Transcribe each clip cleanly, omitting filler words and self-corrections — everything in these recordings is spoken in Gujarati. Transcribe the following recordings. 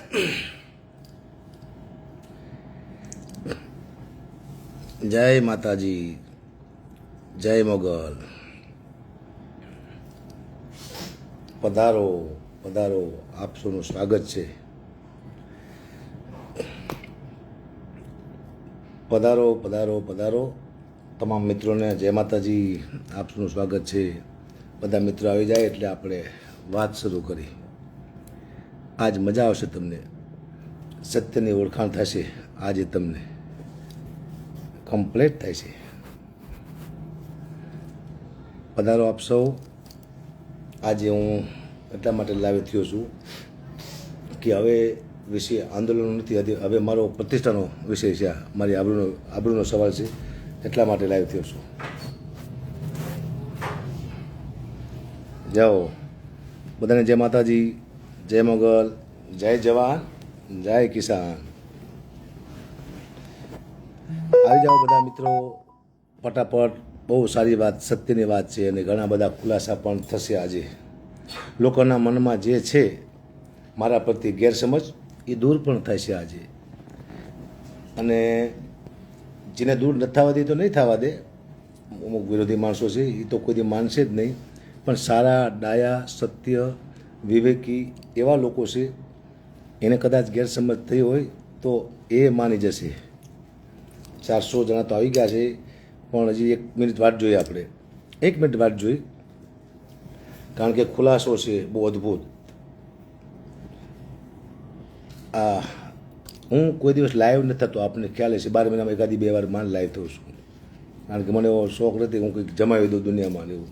જય માતાજી, જય મોગલ. પધારો પધારો, આપ સૌનું સ્વાગત છે. પધારો પધારો પધારો તમામ મિત્રોને જય માતાજી, આપ સૌનું સ્વાગત છે. બધા મિત્રો આવી જાય એટલે આપણે વાત શરૂ કરી. આજ મજા આવશે તમને, સત્યની ઓળખાણ થશે. આજે તમને કમ્પ્લીટ થાય છે. પધારો આપ સૌ. આજે હું એટલા માટે લાવી થયો છું કે હવે વિષય આંદોલન નથી, હવે મારો પ્રતિષ્ઠાનો વિષય છે. મારી આબરૂનો સવાલ છે, એટલા માટે લાવી થયો છું. જાઓ બધાને જય માતાજી, જય મોગલ, જય જવાન, જય કિસાન. આવી જાઓ બધા મિત્રો ફટાફટ. બહુ સારી વાત, સત્યની વાત છે અને ઘણા બધા ખુલાસા પણ થશે આજે. લોકોના મનમાં જે છે મારા પ્રત્યે ગેરસમજ એ દૂર પણ થાય છે આજે. અને જેને દૂર નથી થવા દે તો નહીં થવા દે. અમુક વિરોધી માણસો છે એ તો કોઈ દી માનશે જ નહીં. પણ સારા, ડાયા, સત્ય, વિવેકી એવા લોકો છે, એને કદાચ ગેરસમજ થઈ હોય તો એ માની જશે. 400 જણા તો આવી ગયા છે, પણ હજી 1 મિનિટ વાટ જોઈએ આપણે. 1 મિનિટ વાટ જોઈ, કારણ કે ખુલાસો છે બહુ અદ્ભુત. હું કોઈ દિવસ લાઈવ નથી થતો, આપણને ખ્યાલ છે. 12 મહિનામાં એકાદી 2 વાર માન લાઈવ થઉં છું, કારણ કે મને એવો શોખ નથી હું કંઈક જમાવી દઉં દુનિયામાં ને એવું.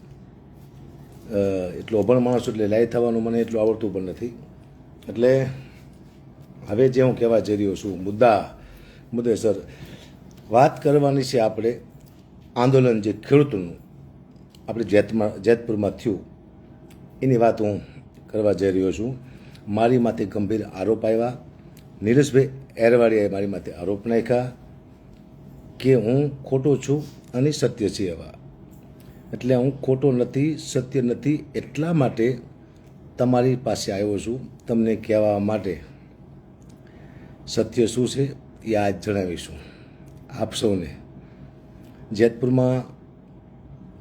એટલો અભણ માણસ એટલે લાઈવ થવાનું મને એટલું આવડતું પણ નથી. એટલે હવે જે હું કહેવા જઈ રહ્યો છું, મુદ્દેસર વાત કરવાની છે આપણે. આંદોલન જે ખેડૂતોનું આપણે જેતપુરમાં થયું એની વાત હું કરવા જઈ રહ્યો છું. મારી માથે ગંભીર આરોપ આવ્યા. નીરજભાઈ એરવાડીયાએ મારી માથે આરોપ નાખ્યા કે હું ખોટો છું અને સત્ય છે એવા. એટલે હું ખોટો નથી, સત્ય નથી. એટલા માટે તમારી પાસે આવ્યો છું, તમને કહેવા માટે. સત્ય શું છે એ આજ જણાવીશું આપ સૌને. જેતપુરમાં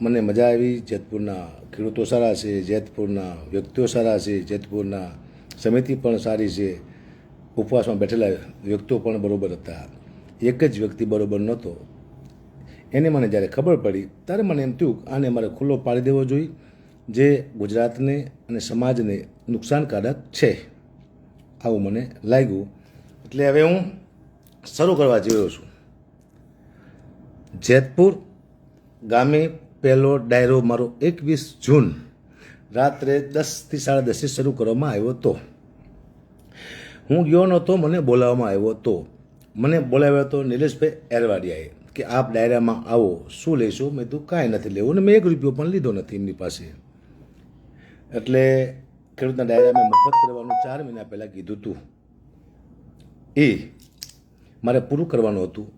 મને મજા આવી. જેતપુરના ખેડૂતો સારા છે, જેતપુરના વ્યક્તિઓ સારા છે, જેતપુરના સમિતિ પણ સારી છે. ઉપવાસમાં બેઠેલા વ્યક્તિઓ પણ બરાબર હતા. એક જ વ્યક્તિ બરાબર નહોતો. એને મને જ્યારે ખબર પડી ત્યારે મને એમ થયું આને મારે ખુલ્લો પાડી દેવો જોઈએ, જે ગુજરાતને અને સમાજને નુકસાનકારક છે. આવું મને લાગ્યું. એટલે હવે હું શરૂ કરવા જઈ રહ્યો છું. જેતપુર ગામે પહેલો ડાયરો મારો 21 જૂન રાત્રે 10 થી 10:30 શરૂ કરવામાં આવ્યો હતો. હું ગયો નહોતો, મને બોલાવવામાં આવ્યો હતો. મને બોલાવ્યો હતો નિલેશભાઈ એરવાડિયાએ કે આપ ડાયરામાં આવો, શું લેશો? મેં કીધું કાંઈ નથી લેવું, અને મેં 1 રૂપિયો પણ લીધો નથી એમની પાસે. એટલે ખેડૂતના ડાયરા મેં મફત કરવાનું 4 મહિના પહેલાં કીધું હતું. એ મારે પૂરું કરવાનું હતું.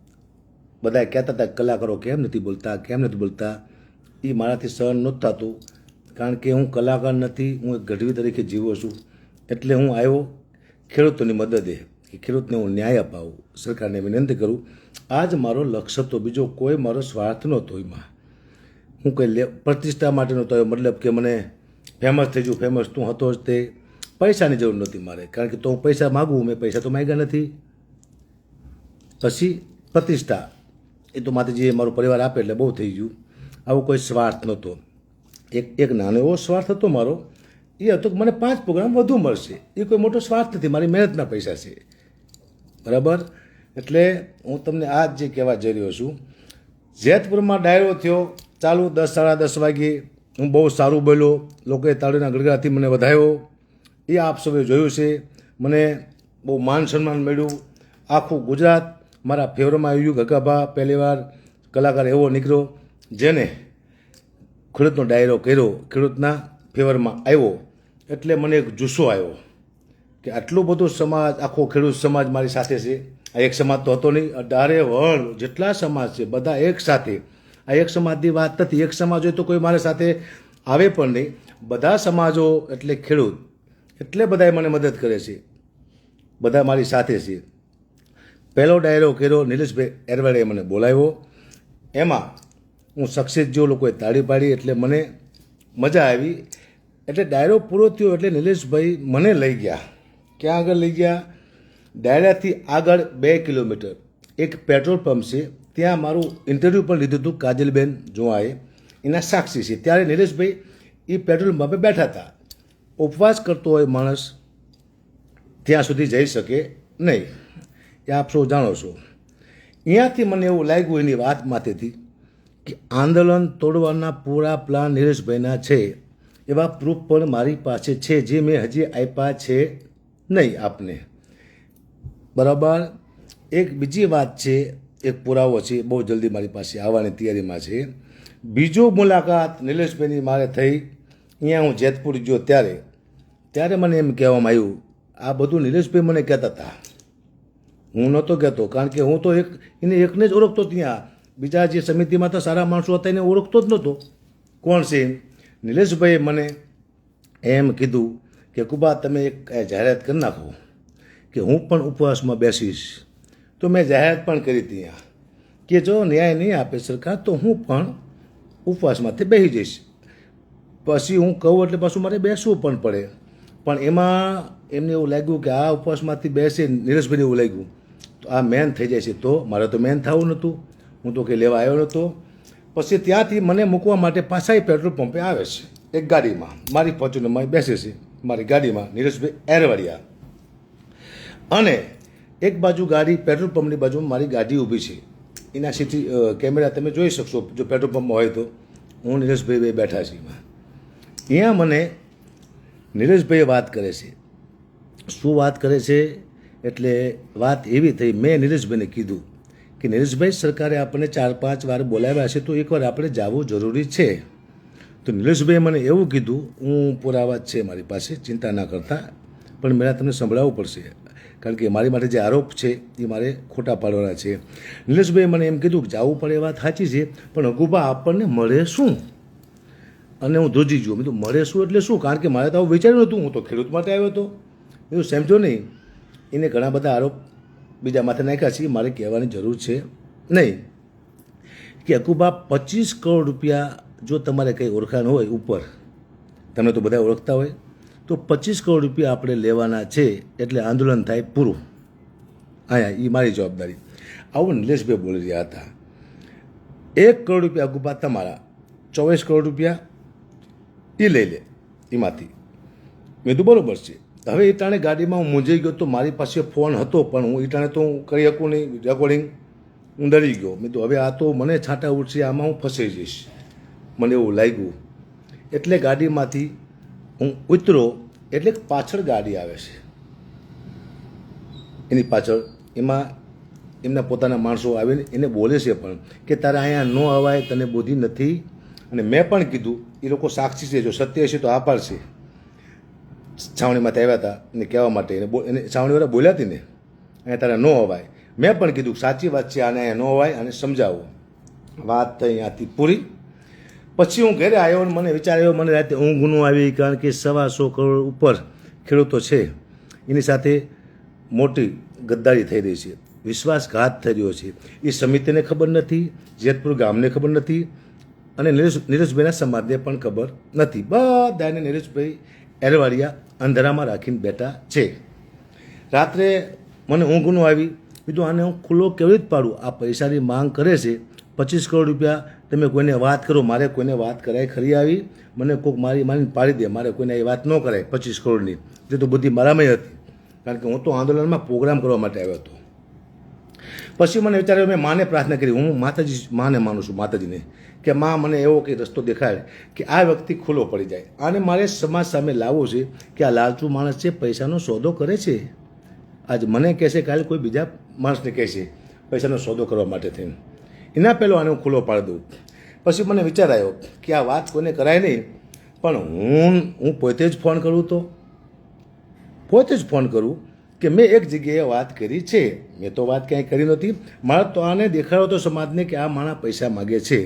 બધા કહેતા હતા કલાકારો કેમ નથી બોલતા. એ મારાથી સહન નહોતું થતું, કારણ કે હું કલાકાર નથી, હું એક ગઢવી તરીકે જીવો છું. એટલે હું આવ્યો ખેડૂતોની મદદે, કે ખેડૂતને હું ન્યાય અપાવું, સરકારને વિનંતી કરું. આ જ મારો લક્ષ્ય હતો. બીજો કોઈ મારો સ્વાર્થ નહોતો. એમાં હું કંઈ પ્રતિષ્ઠા માટે નહોતો આવ્યો. મતલબ કે મને ફેમસ થઈ જવું. ફેમસ તું હતો જ તે. પૈસાની જરૂર નહોતી મારે, કારણ કે તો હું પૈસા માગું, મેં પૈસા તો માગ્યા નથી. પછી પ્રતિષ્ઠા એ તો માતાજી મારો પરિવાર આપે એટલે બહુ થઈ ગયું. આવો કોઈ સ્વાર્થ નહોતો. એક નાનો એવો સ્વાર્થ હતો મારો, એ હતો કે મને 5 પ્રોગ્રામ વધુ મળશે. એ કોઈ મોટો સ્વાર્થ નથી, મારી મહેનતના પૈસા છે. બરાબર. એટલે હું તમને આ જ જે કહેવા જઈ રહ્યો છું. જેતપુરમાં ડાયરો થયો ચાલુ 10 સાડા 10 વાગે. હું બહુ સારું બોલ્યો, લોકોએ તાળીના ગડગડાથી મને વધાયો. એ આપ સૌએ જોયું છે. મને બહુ માન સન્માન મળ્યું. આખું ગુજરાત મારા ફેવરમાં આવ્યું. ગગાભા પહેલીવાર કલાકાર એવો નીકળ્યો જેને ખેડૂતનો ડાયરો કર્યો, ખેડૂતના ફેવરમાં આવ્યો. એટલે મને એક જુસ્સો આવ્યો કે આટલું બધું સમાજ, આખો ખેડૂત સમાજ મારી સાથે છે. આ એક સમાજ તો હતો નહીં, 18 વર્ણ જેટલા સમાજ છે બધા એક સાથે. આ એક સમાજની વાત નથી. એક સમાજ હોય તો કોઈ મારી સાથે આવે પણ નહીં. બધા સમાજો એટલે ખેડૂત, એટલે બધાએ મને મદદ કરે છે. બધા મારી સાથે છે. પહેલો ડાયરો કર્યો નિલેશભાઈ એરવાડે મને બોલાવ્યો. એમાં હું સક્સેસ જો લોકોએ તાળી પાડી એટલે મને મજા આવી. એટલે ડાયરો પૂરો થયો એટલે નિલેશભાઈ મને લઈ ગયા. ક્યાં આગળ લઈ ગયા? ડાયરાથી આગળ 2 કિલોમીટર એક પેટ્રોલ પંપ છે, ત્યાં મારું ઇન્ટરવ્યૂ પણ લીધું હતું કાજલબેન જોવાએ, એના સાક્ષી છે. ત્યારે નિલેશભાઈ એ પેટ્રોલ પંપે બેઠા હતા. ઉપવાસ કરતો હોય માણસ ત્યાં સુધી જઈ શકે નહીં, એ આપ સૌ જાણો છો. અહીંયાથી મને એવું લાગ્યું એની વાત માથેથી કે આંદોલન તોડવાના પૂરા પ્લાન નિલેશભાઈના છે. એવા પ્રૂફ પણ મારી પાસે છે જે મેં હજી આપ્યા છે નહીં આપને. બરાબર. એક બીજી વાત છે, એક પુરાવો છે, બહુ જલ્દી મારી પાસે આવવાની તૈયારીમાં છે. બીજો મુલાકાત નિલેશભાઈની મારે થઈ. અહીંયા હું જેતપુર ગયો ત્યારે મને એમ કહેવામાં આવ્યું, આ બધું નિલેશભાઈ મને કહેતા હતા, હું નહોતો કહેતો. કારણ કે હું તો એને એકને જ ઓળખતો. ત્યાં બીજા જે સમિતિમાં તો સારા માણસો હતા એને ઓળખતો જ નહોતો કોણ છે. નિલેશભાઈએ મને એમ કીધું કે કુબા તમે એક જાહેરાત કરી નાખો કે હું પણ ઉપવાસમાં બેસીશ. તો મેં જાહેરાત પણ કરી ત્યાં કે જો ન્યાય નહીં આપે સરકાર તો હું પણ ઉપવાસમાંથી બેસી જઈશ. પછી હું કહું એટલે પાછું મારે બેસવું પણ પડે. પણ એમાં એમને એવું લાગ્યું કે આ ઉપવાસમાંથી બેસે, નિલેશભાઈને એવું લાગ્યું તો આ મેન થઈ જાય છે. તો મારે તો મેન થવું નહોતું, હું તો કંઈ લેવા આવ્યો નહોતો. પછી ત્યાંથી મને મૂકવા માટે પાછા પેટ્રોલ પંપે આવે છે એક ગાડીમાં, મારી ફોર્ચ્યુનરમાં બેસે છે મારી ગાડીમાં નિલેશભાઈ એરવાડિયા. અને એક બાજુ ગાડી પેટ્રોલ પંપની બાજુમાં મારી ગાડી ઊભી છે. એના સીટી કેમેરા તમે જોઈ શકશો જો પેટ્રોલ પંપમાં હોય તો. હું નિલેશભાઈ બેઠા છીએ. અહીંયા મને નિલેશભાઈ વાત કરે છે. શું વાત કરે છે? એટલે વાત એવી થઈ, મેં નિલેશભાઈને કીધું કે નિલેશભાઈ સરકારે આપણને 4-5 વાર બોલાવ્યા છે તો એકવાર આપણે જવું જરૂરી છે. તો નિલેશભાઈએ મને એવું કીધું, હું પુરાવા છે મારી પાસે, ચિંતા ના કરતા, પણ મેં તમને સંભળાવવું પડશે કારણ કે મારી માટે જે આરોપ છે એ મારે ખોટા પાડવાના છે. નિલેશભાઈએ મને એમ કીધું કે જવું પડે, વાત સાચી છે, પણ અગુબા આપણને મળે શું? અને હું ધ્રુજી ગયો. મેં તો મળે શું એટલે શું? કારણ કે મારે તો આવું વિચાર્યું નહોતું, હું તો ખેડૂત માટે આવ્યો હતો. એવું સમજો નહીં. એને ઘણા બધા આરોપ બીજા માથે નાખ્યા છે, મારે કહેવાની જરૂર છે નહીં. કે અકુબા 25 કરોડ રૂપિયા જો તમારે કંઈ ઓળખાણ હોય ઉપર, તમને તો બધા ઓળખતા હોય, તો 25 કરોડ રૂપિયા આપણે લેવાના છે એટલે આંદોલન થાય પૂરું. અહીંયા એ મારી જવાબદારી. આવું નિલેશભાઈ બોલી રહ્યા હતા. 1 કરોડ રૂપિયા અકુબા તમારા, 24 કરોડ રૂપિયા એ લઈ લે એમાંથી. મેં તો બરાબર છે. હવે એ ટાણે ગાડીમાં હું મૂંઝાઈ ગયો. તો મારી પાસે ફોન હતો પણ હું એ ટાણે તો હું કરી શકું નહીં રેકોર્ડિંગ. હું ડરી ગયો. મેં તો હવે આ તો મને છાંટા ઉઠશે, આમાં હું ફસાઈ જઈશ, મને એવું લાગ્યું. એટલે ગાડીમાંથી હું ઉતરો એટલે પાછળ ગાડી આવે છે. એની પાછળ એમાં એમના પોતાના માણસો આવીને એને બોલે છે પણ કે તારે અહીંયા ન અવાય, તને બુદ્ધિ નથી. અને મેં પણ કીધું, એ લોકો સાક્ષી છે, જો સત્ય હશે તો આ પાડશે. છાવણીમાંથી આવ્યા હતા એને કહેવા માટે, એને છાવણીવાળા બોલ્યા હતી ને અહીંયા તારે ન અવાય. મેં પણ કીધું સાચી વાત છે, આને અહીંયા ન અવાય અને સમજાવો. વાત થઈ અહીંયાથી પૂરી. પછી હું ઘરે આવ્યો અને મને વિચાર આવ્યો, મને રાતે ઊંઘ ન આવી કારણ કે 125 કરોડ ઉપર ખેડૂતો છે, એની સાથે મોટી ગદ્દારી થઈ રહી છે, વિશ્વાસઘાત થઈ રહ્યો છે. એ સમિતિને ખબર નથી, જેતપુર ગામને ખબર નથી અને નિલેશભાઈના સમાજને પણ ખબર નથી. બધાને નિલેશભાઈ એરવાડિયા અંધારામાં રાખીને બેઠા છે. રાત્રે મને ઊંઘ ન આવી. કીધું આને હું ખુલ્લો કેવી રીતે પાડું? આ પૈસાની માંગ કરે છે, 25 કરોડ રૂપિયા. તમે કોઈને વાત કરો, મારે કોઈને વાત કરાય ખરી આવી? મને કોઈક મારીને પાડી દે, મારે કોઈને એ વાત ન કરાય 25 કરોડની. જે તો બધી મારામાં હતી કારણ કે હું તો આંદોલનમાં પ્રોગ્રામ કરવા માટે આવ્યો હતો. પછી મને વિચાર્યું, મેં માને પ્રાર્થના કરી, હું માને માનું છું, માતાજીને, કે માં મને એવો કંઈ રસ્તો દેખાય કે આ વ્યક્તિ ખુલ્લો પડી જાય. આને મારે સમાજ સામે લાવવો છે કે આ લાલચુ માણસ છે, પૈસાનો સોદો કરે છે. આજ મને કહેશે, કાલે કોઈ બીજા માણસને કહેશે પૈસાનો સોદો કરવા માટે થઈને. એના પહેલો આને હું ખુલ્લો પાડી દઉં. પછી મને વિચાર આવ્યો કે આ વાત કોઈને કરાય નહીં, પણ હું પોતે જ ફોન કરું, તો પોતે જ ફોન કરું કે મેં એક જગ્યાએ વાત કરી છે. મેં તો વાત ક્યાંય કરી નથી. મારે તો આને દેખાડો તો સમાજને કે આ માણસ પૈસા માગે છે,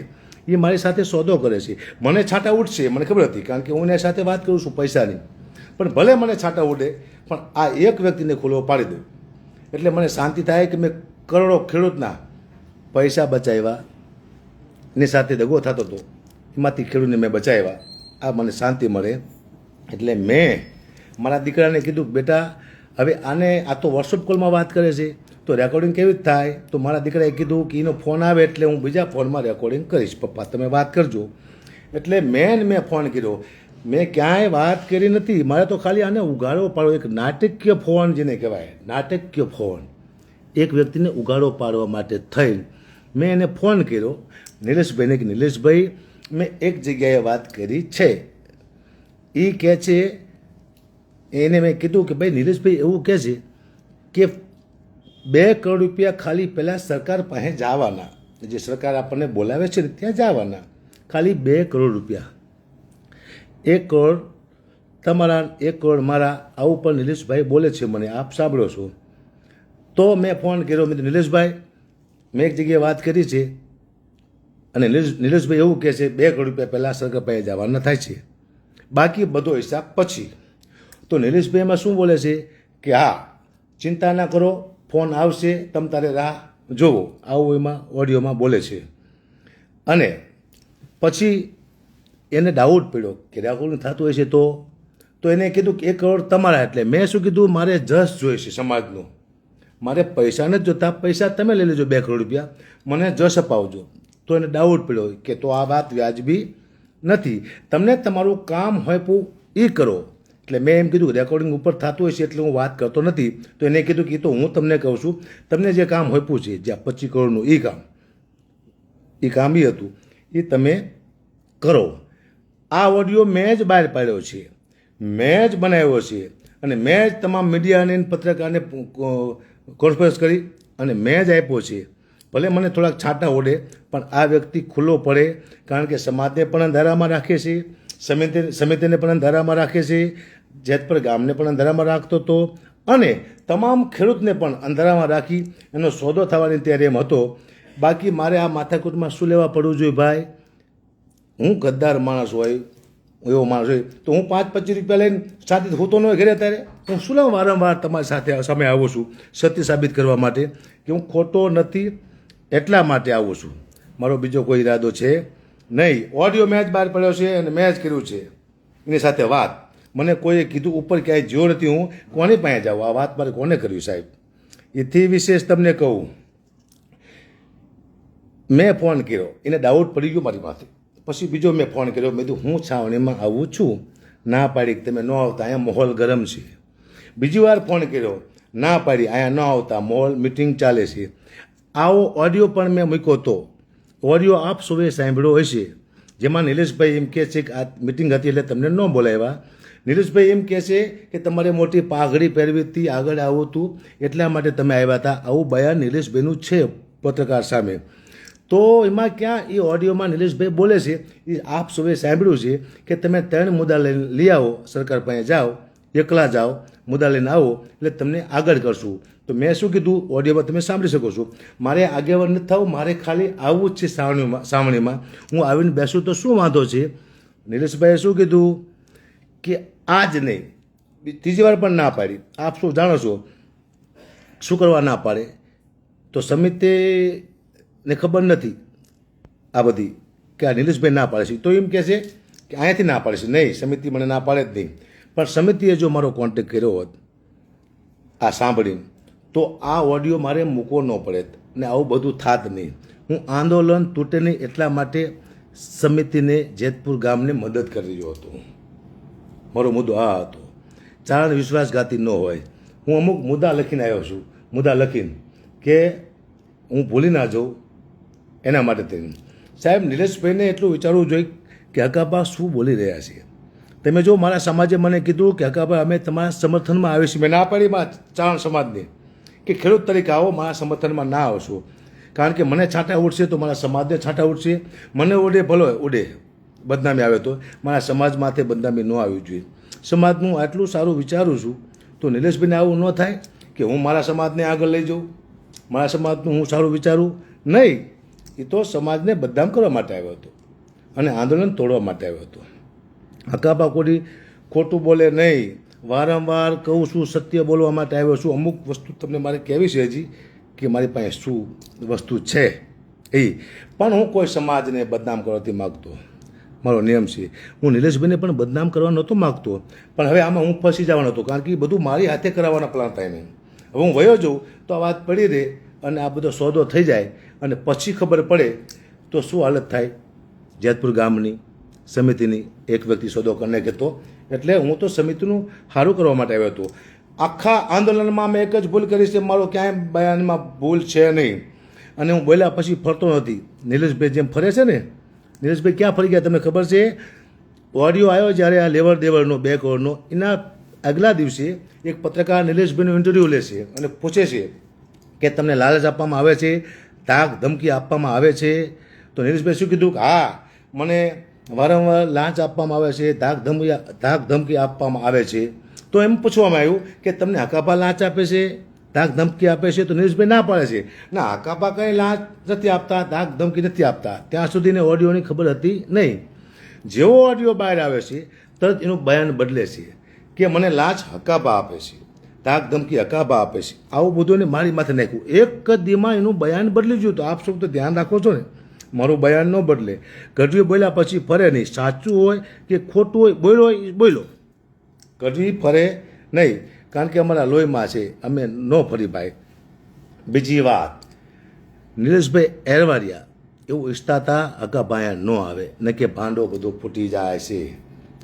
એ મારી સાથે સોદો કરે છે. મને છાંટા ઉઠશે મને ખબર હતી કારણ કે હું એના સાથે વાત કરું છું પૈસાની. પણ ભલે મને છાંટા ઉડે, પણ આ એક વ્યક્તિને ખુલ્લો પાડી દઉં એટલે મને શાંતિ થાય કે મેં કરોડો ખેડૂતના પૈસા બચાવ્યા, એની સાથે દગો થતો હતો, એમાંથી ખેડૂતને મેં બચાવ્યા, આ મને શાંતિ મળે. એટલે મેં મારા દીકરાને કીધું, બેટા હવે આને આ તો વોટ્સઅપ કોલમાં વાત કરે છે તો રેકોર્ડિંગ કેવી રીતે થાય? તો મારા દીકરાએ કીધું કે એનો ફોન આવે એટલે હું બીજા ફોનમાં રેકોર્ડિંગ કરીશ, પપ્પા તમે વાત કરજો. એટલે મેં ફોન કર્યો, મેં ક્યાંય વાત કરી નથી, મારે તો ખાલી આને ઉગાડો પાડો, એક નાટકીય ફોન જેને કહેવાય, નાટકીય ફોન, એક વ્યક્તિને ઉગાડો પાડવા માટે થઈ મેં એને ફોન કર્યો નિલેશભાઈને કે નિલેશભાઈ મેં એક જગ્યાએ વાત કરી છે. એ કહે છે, એને મેં કીધું કે ભાઈ નિલેશભાઈ એવું કહે છે કે 2 કરોડ રૂપિયા ખાલી પહેલાં સરકાર પાસે જવાના, જે સરકાર આપણને બોલાવે છે ને ત્યાં જવાના, ખાલી 2 કરોડ રૂપિયા, 1 કરોડ તમારા 1 કરોડ મારા, આવું પણ નિલેશભાઈ બોલે છે મને, આપ સાંભળો છો. તો મેં ફોન કર્યો, મેં નિલેશભાઈ મેં એક જગ્યાએ વાત કરી છે અને નિલેશભાઈ એવું કહે છે 2 કરોડ રૂપિયા પહેલાં સરકાર પાસે જવાના થાય છે, બાકી બધો હિસાબ પછી. તો નિલેશભાઈ એમાં શું બોલે છે કે હા ચિંતા ના કરો, ફોન આવશે, તમ તારે રાહ જોવો, આવું એમાં ઓડિયોમાં બોલે છે. અને પછી એને ડાઉટ પડ્યો કે રેકોર્ડિંગ થતું હોય છે તો એને કીધું કે 1 કરોડ તમારા. એટલે મેં શું કીધું, મારે જશ જોઈએ છે સમાજનો, મારે પૈસા નથી જોતા, પૈસા તમે લઈ લેજો 2 કરોડ રૂપિયા, મને જશ અપાવજો. તો એને ડાઉટ પડ્યો કે તો આ વાત વ્યાજબી નથી, તમને તમારું કામ હોયપું એ કરો. એટલે મેં એમ કીધું રેકોર્ડિંગ ઉપર થતું હોય છે એટલે હું વાત કરતો નથી. તો એને કીધું કે તો હું તમને કહું છું, તમને જે કામ હોયપું છે, જે 25 કરોડનું એ કામ એ હતું, એ તમે કરો. આ ઓડિયો મેં જ બહાર પાડ્યો છે, મેં જ બનાવ્યો છે અને મેં જ તમામ મીડિયાને પત્રકારને કોન્ફરન્સ કરી અને મેં જ આપ્યો છે. ભલે મને થોડાક છાંટા ઓડે પણ આ વ્યક્તિ ખુલ્લો પડે, કારણ કે સમાજને પણ અંધારામાં રાખે છે, સમિતિને પણ અંધારામાં રાખે છે, જેતપર ગામને પણ અંધારામાં રાખતો હતો અને તમામ ખેડૂતને પણ અંધારામાં રાખી એનો સોદો થવાની ત્યારે એમ હતો. બાકી મારે આ માથાકૂટમાં શું લેવા પડવું જોઈએ ભાઈ? હું ગદ્દાર માણસ હોય, એવો માણસ હોય તો હું 5-25 રૂપિયા લઈને સાથે હોતો ન હોય ઘરે, ત્યારે હું શું લેવા વારંવાર તમારી સાથે સામે આવું છું સત્ય સાબિત કરવા માટે કે હું ખોટો નથી, એટલા માટે આવું છું, મારો બીજો કોઈ ઈરાદો છે નહીં. ઓડિયો મેં જ બહાર પડ્યો છે અને મેં જ કર્યું છે એની સાથે વાત. મને કોઈએ કીધું ઉપર ક્યાંય જ્યો નથી, હું કોની પાસે જાઉં? આ વાત મારે કોને કર્યું સાહેબ? એથી વિશેષ તમને કહું, મેં ફોન કર્યો, એને ડાઉટ પડી ગયો મારી માથે. પછી બીજો મેં ફોન કર્યો, મેં કીધું હું છાવણીમાં આવું છું, ના પાડી કે તમે ન આવતા, અહીંયા માહોલ ગરમ છે. બીજી વાર ફોન કર્યો, ના પાડી અહીંયા ન આવતા, માહોલ મિટિંગ ચાલે છે. આવો ઓડિયો પણ મેં મૂક્યો હતો, ઓડિયો આપ સૌએ સાંભળ્યો હશે, જેમાં નિલેશભાઈ એમ કહે છે કે આ મિટિંગ હતી એટલે તમને ન બોલાવ્યા. નિલેશભાઈ એમ કહે છે કે તમારે મોટી પાઘડી પહેરવી હતી, આગળ આવું હતું એટલા માટે તમે આવ્યા હતા, આવું બયાન નિલેશભાઈનું છે પત્રકાર સામે. તો એમાં ક્યાં એ ઓડિયોમાં નિલેશભાઈ બોલે છે એ આપ સૌએ સાંભળ્યું છે કે તમે 3 મુદ્દા લઈને લઈ આવો, સરકાર પાસે જાઓ, એકલા જાઓ, મુદ્દા લઈને આવો એટલે તમને આગળ કરશું. તો મેં શું કીધું ઓડિયોમાં તમે સાંભળી શકો છો, મારે આગેવાન નથી થવું, મારે ખાલી આવવું જ છે સાવણીમાં, હું આવીને બેસું તો શું વાંધો છે? નિલેશભાઈએ શું કીધું કે આજ નહીં, ત્રીજી વાર પણ ના પાડી. આપ શું જાણો છો શું કરવા ના પાડે? તો સમિતિને ખબર નથી આ બધી કે આ નિલેશભાઈ ના પાડે છે, તો એમ કહે છે કે અહીંયાથી ના પાડે છે. નહીં, સમિતિ મને ના પાડે જ નહીં, પણ સમિતિએ જો મારો કોન્ટેક્ટ કર્યો હોત આ સાંભળીને તો આ ઓડિયો મારે મૂકવો ન પડે ને આવું બધું થાત નહીં. હું આંદોલન તૂટે નહીં એટલા માટે સમિતિને જેતપુર ગામને મદદ કરી રહ્યો હતો. મારો મુદ્દો આ હતો, ચારણ વિશ્વાસઘાતી ન હોય. હું અમુક મુદ્દા લખીને આવ્યો છું, મુદ્દા લખીને કે હું ભૂલી ના જાઉં એના માટે થઈને. સાહેબ નિલેશભાઈને એટલું વિચારવું જોઈએ કે હકાબા શું બોલી રહ્યા છે. તમે જો મારા સમાજે મને કીધું કે હકાભાઈ અમે તમારા સમર્થનમાં આવીશું, મેં ના પાડી મારા ચારણ સમાજને કે ખેડૂત તરીકે આવો, મારા સમર્થનમાં ના આવશો, કારણ કે મને છાંટા ઉડશે તો મારા સમાજને છાંટા ઉડશે, મને ઉડે ભલો ઉડે, બદનામી આવે તો મારા સમાજ માથે બદનામી ન આવવી જોઈએ. સમાજનું આટલું સારું વિચારું છું તો નિલેશભાઈને આવું ન થાય કે હું મારા સમાજને આગળ લઈ જાઉં, મારા સમાજનું હું સારું વિચારું નહીં. એ તો સમાજને બદનામ કરવા માટે આવ્યો હતો અને આંદોલન તોડવા માટે આવ્યો હતો. હકાબા કોઈ ખોટું બોલે નહીં, વારંવાર કહું છું, સત્ય બોલવા માટે આવ્યો છું. અમુક વસ્તુ તમને મારે કહેવી છે હજી કે મારી પાસે શું વસ્તુ છે એ. પણ હું કોઈ સમાજને બદનામ કરવા નથી માગતો, મારો નિયમ છે. હું નિલેશભાઈને પણ બદનામ કરવા નહોતો માગતો, પણ હવે આમાં હું ફસી જવાનો હતો, કારણ કે એ બધું મારી હાથે કરાવવાના પ્લાન થાય નહીં. હવે હું વયો જાઉં તો આ વાત પડી રહે અને આ બધો સોદો થઈ જાય અને પછી ખબર પડે તો શું હાલત થાય જેતપુર ગામની સમિતિની. એક વ્યક્તિ સોદો કરીને કહેતો, એટલે હું તો સમિતિનું સારું કરવા માટે આવ્યો હતો. આખા આંદોલનમાં મેં એક જ ભૂલ કરી છે, મારો ક્યાંય બયાનમાં ભૂલ છે નહીં. અને હું બોલ્યા પછી ફરતો નથી. નિલેશભાઈ જેમ ફરે છે ને, નિલેશભાઈ ક્યાં ફરી ગયા તમને ખબર છે? ઓડિયો આવ્યો જ્યારે આ લેવડ દેવડનો 2 કરોડનો, એના આગલા દિવસે એક પત્રકાર નિલેશભાઈનો ઇન્ટરવ્યૂ લે છે અને પૂછે છે કે તમને લાલચ આપવામાં આવે છે, ધાક ધમકી આપવામાં આવે છે? તો નિલેશભાઈ શું કીધું કે હા, મને વારંવાર લાંચ આપવામાં આવે છે, ધાક ધમકી આપવામાં આવે છે. તો એમ પૂછવામાં આવ્યું કે તમને હકાપા લાંચ આપે છે, ધાક ધમકી આપે છે? તો નિલેશભાઈ ના પાડે છે, ના હકાપા કંઈ લાંચ નથી આપતા, ધાક ધમકી નથી આપતા. ત્યાં સુધીને ઓડિયોની ખબર હતી નહીં. જેવો ઓડિયો બહાર આવે છે તરત એનું બયાન બદલે છે કે મને લાંચ હકાપા આપે છે, ધાક ધમકી હકાપા આપે છે. આવું બધું એને મારી માથે નાખ્યું. એક જ દીમાં એનું બયાન બદલી ગયું. તો આપ સૌ તો ધ્યાન રાખો છો ને, મારું બયાન ન બદલે. ગઢવી બોલ્યા પછી ફરે નહીં. સાચું હોય કે ખોટું હોય, બોલ્યો હોય બોલો. ગઢવી ફરે નહીં, કારણ કે અમારા લોહીમાં છે, અમે ન ફરી ભાઈ. બીજી વાત, નિલેશભાઈ એરવાડિયા એવું ઈચ્છતા હતા હકા ભાયા ન આવે, ને કે ભાંડો બધો ફૂટી જાય છે.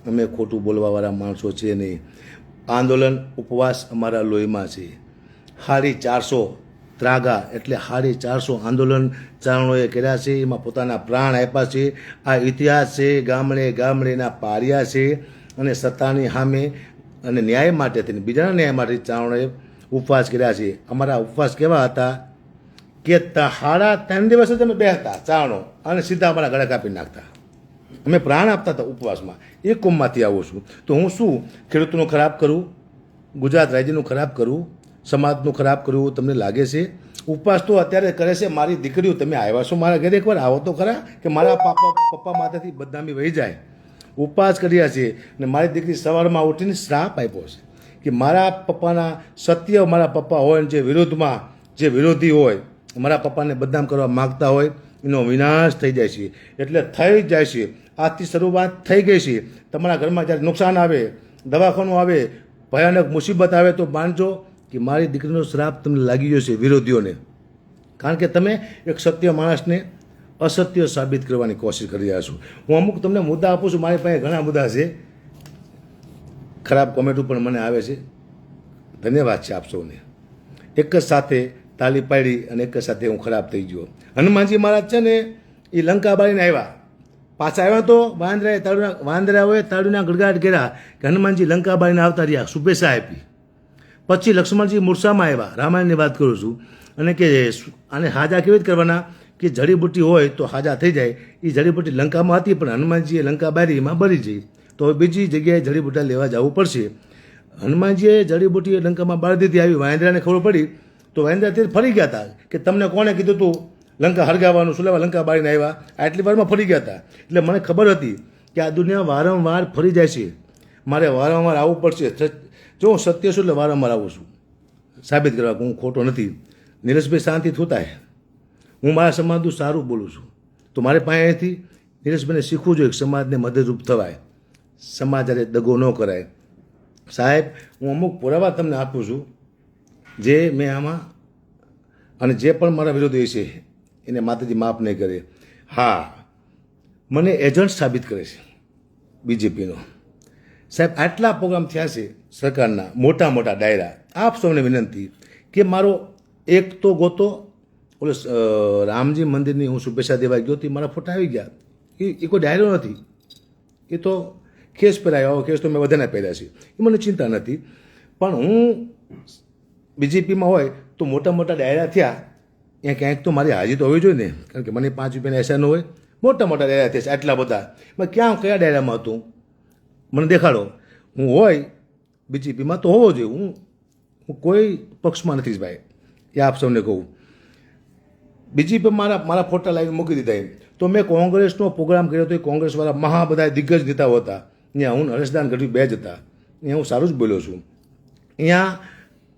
અમે ખોટું બોલવાવાળા માણસો છે નહીં. આંદોલન ઉપવાસ અમારા લોહીમાં છે. 450 ત્રાગા એટલે 450 આંદોલન ચારણોએ કર્યા છે, એમાં પોતાના પ્રાણ આપ્યા છે. આ ઇતિહાસ છે, ગામડે ગામડેના પાર્યા છે. અને સત્તાની સામે અને ન્યાય માટે થઈને, બીજાના ન્યાય માટે ચારણોએ ઉપવાસ કર્યા છે. અમારા ઉપવાસ કેવા હતા કે 3.5 દિવસ જ અમે બેસતા ચારણો અને સીધા અમારા ગળા કાપી નાખતા. અમે પ્રાણ આપતા હતા ઉપવાસમાં. એ કોમમાંથી આવું છું. તો હું શું ખેડૂતનું ખરાબ કરું, ગુજરાત રાજ્યનું ખરાબ કરું, સમાજનું ખરાબ કરવું તમને લાગે છે? ઉપવાસ તો અત્યારે કરે છે મારી દીકરીઓ. તમે આવ્યા છો મારા ઘરે, એકવાર આવો તો ખરા, કે મારા પપ્પા માથેથી બદનામી વહી જાય. ઉપવાસ કર્યા છે ને મારી દીકરી સવારમાં ઉઠીને શ્રાપ આપ્યો છે કે મારા પપ્પાના સત્ય, મારા પપ્પા હોય ને જે વિરોધમાં જે વિરોધી હોય, મારા પપ્પાને બદનામ કરવા માગતા હોય, એનો વિનાશ થઈ જાય છે. એટલે થઈ જાય છે. આજથી શરૂઆત થઈ ગઈ છે. તમારા ઘરમાં જ્યારે નુકસાન આવે, દવાખાનું આવે, ભયાનક મુસીબત આવે તો માનજો કે મારી દીકરીનો શ્રાપ તમને લાગી ગયો છે વિરોધીઓને. કારણ કે તમે એક સત્ય માણસને અસત્ય સાબિત કરવાની કોશિશ કરી રહ્યા છો. હું અમુક તમને મુદ્દા આપું છું, મારી પાસે ઘણા મુદ્દા છે. ખરાબ કોમેન્ટો પણ મને આવે છે. ધન્યવાદ છે આપ સૌને. એક જ સાથે તાલી પાડી અને એક જ સાથે હું ખરાબ થઈ ગયો. હનુમાનજી મહારાજ છે ને, એ લંકા બાળીને આવ્યા, પાછા આવ્યા તો વાંદરાઓએ તાળીના ગડગાટ કર્યા કે હનુમાનજી લંકા બાળીને આવતા રહ્યા, શુભેચ્છા આપી. પછી લક્ષ્મણજી મૂર્છામાં આવ્યા, રામાયણની વાત કરું છું, અને કે આને હાજા કેવી રીતે કરવાના કે જડીબુટ્ટી હોય તો હાજા થઈ જાય. એ જડીબુટ્ટી લંકામાં હતી પણ હનુમાનજીએ લંકા બારી એમાં બળી જઈ, તો બીજી જગ્યાએ જડીબુટ્ટા લેવા જવું પડશે. હનુમાનજીએ જડીબુટ્ટી લંકામાં બાળી દીધી. આવી વાંદરાને ખબર પડી તો વાંદરા તે ફરી ગયા હતા કે તમને કોણે કીધું તું લંકા હરગાવવાનું, શું લેવા લંકા બાળીને આવ્યા? આટલી વારમાં ફરી ગયા હતા. એટલે મને ખબર હતી કે આ દુનિયા વારંવાર ફરી જાય છે, મારે વારંવાર આવવું પડશે. જો હું સત્ય છું એટલે વારંવાર આવું છું સાબિત કરવા કે હું ખોટો નથી. નિલેશભાઈ શાંતિ થતા હું મારા સમાજનું સારું બોલું છું, તો મારે પાસેથી નિલેશભાઈને શીખવું જોઈએ કે સમાજને મદદરૂપ થવાય, સમાજ હારે દગો ન કરાય. સાહેબ, હું અમુક પુરાવા તમને આપું છું જે મેં આમાં, અને જે પણ મારા વિરોધી છે એને માતાજી માફ નહીં કરે. હા, મને એજન્ટ સાબિત કરે છે બીજેપીનો. સાહેબ, આટલા પ્રોગ્રામ થયા છે સરકારના, મોટા મોટા ડાયરા. આપ સૌને વિનંતી કે મારો એક તો ગોતો, ઓલો રામજી મંદિરની હું શુભેચ્છા દેવા ગયો હતી, મારા ફોટા આવી ગયા. એ કોઈ ડાયરો નથી, એ તો કેસ પહેરાયો. આવો કેસ તો મેં બધાને પહેર્યા છે, એ મને ચિંતા નથી. પણ હું બીજેપીમાં હોય તો મોટા મોટા ડાયરા થયા, ત્યાં ક્યાંક તો મારી હાજરી તો હોવી જોઈએ ને, કારણ કે મને 5 રૂપિયાના એસા ન હોય. મોટા મોટા ડાયરા થયા છે આટલા બધા, મેં ક્યાં કયા ડાયરામાં હતું મને દેખાડો. હું હોય બીજેપીમાં તો હોવો જોઈએ. હું કોઈ પક્ષમાં નથી ભાઈ, એ આપ સૌને કહું. બીજેપી મારા ફોટા લાવીને મૂકી દીધા એમ. તો મેં કોંગ્રેસનો પ્રોગ્રામ કર્યો હતો. એ કોંગ્રેસવાળા મહા બધા દિગ્ગજ નેતાઓ હતા ત્યાં. હું હરેશદાન ગઢવી 2 જ હતા. અહીંયા હું સારું જ બોલ્યો છું. અહીંયા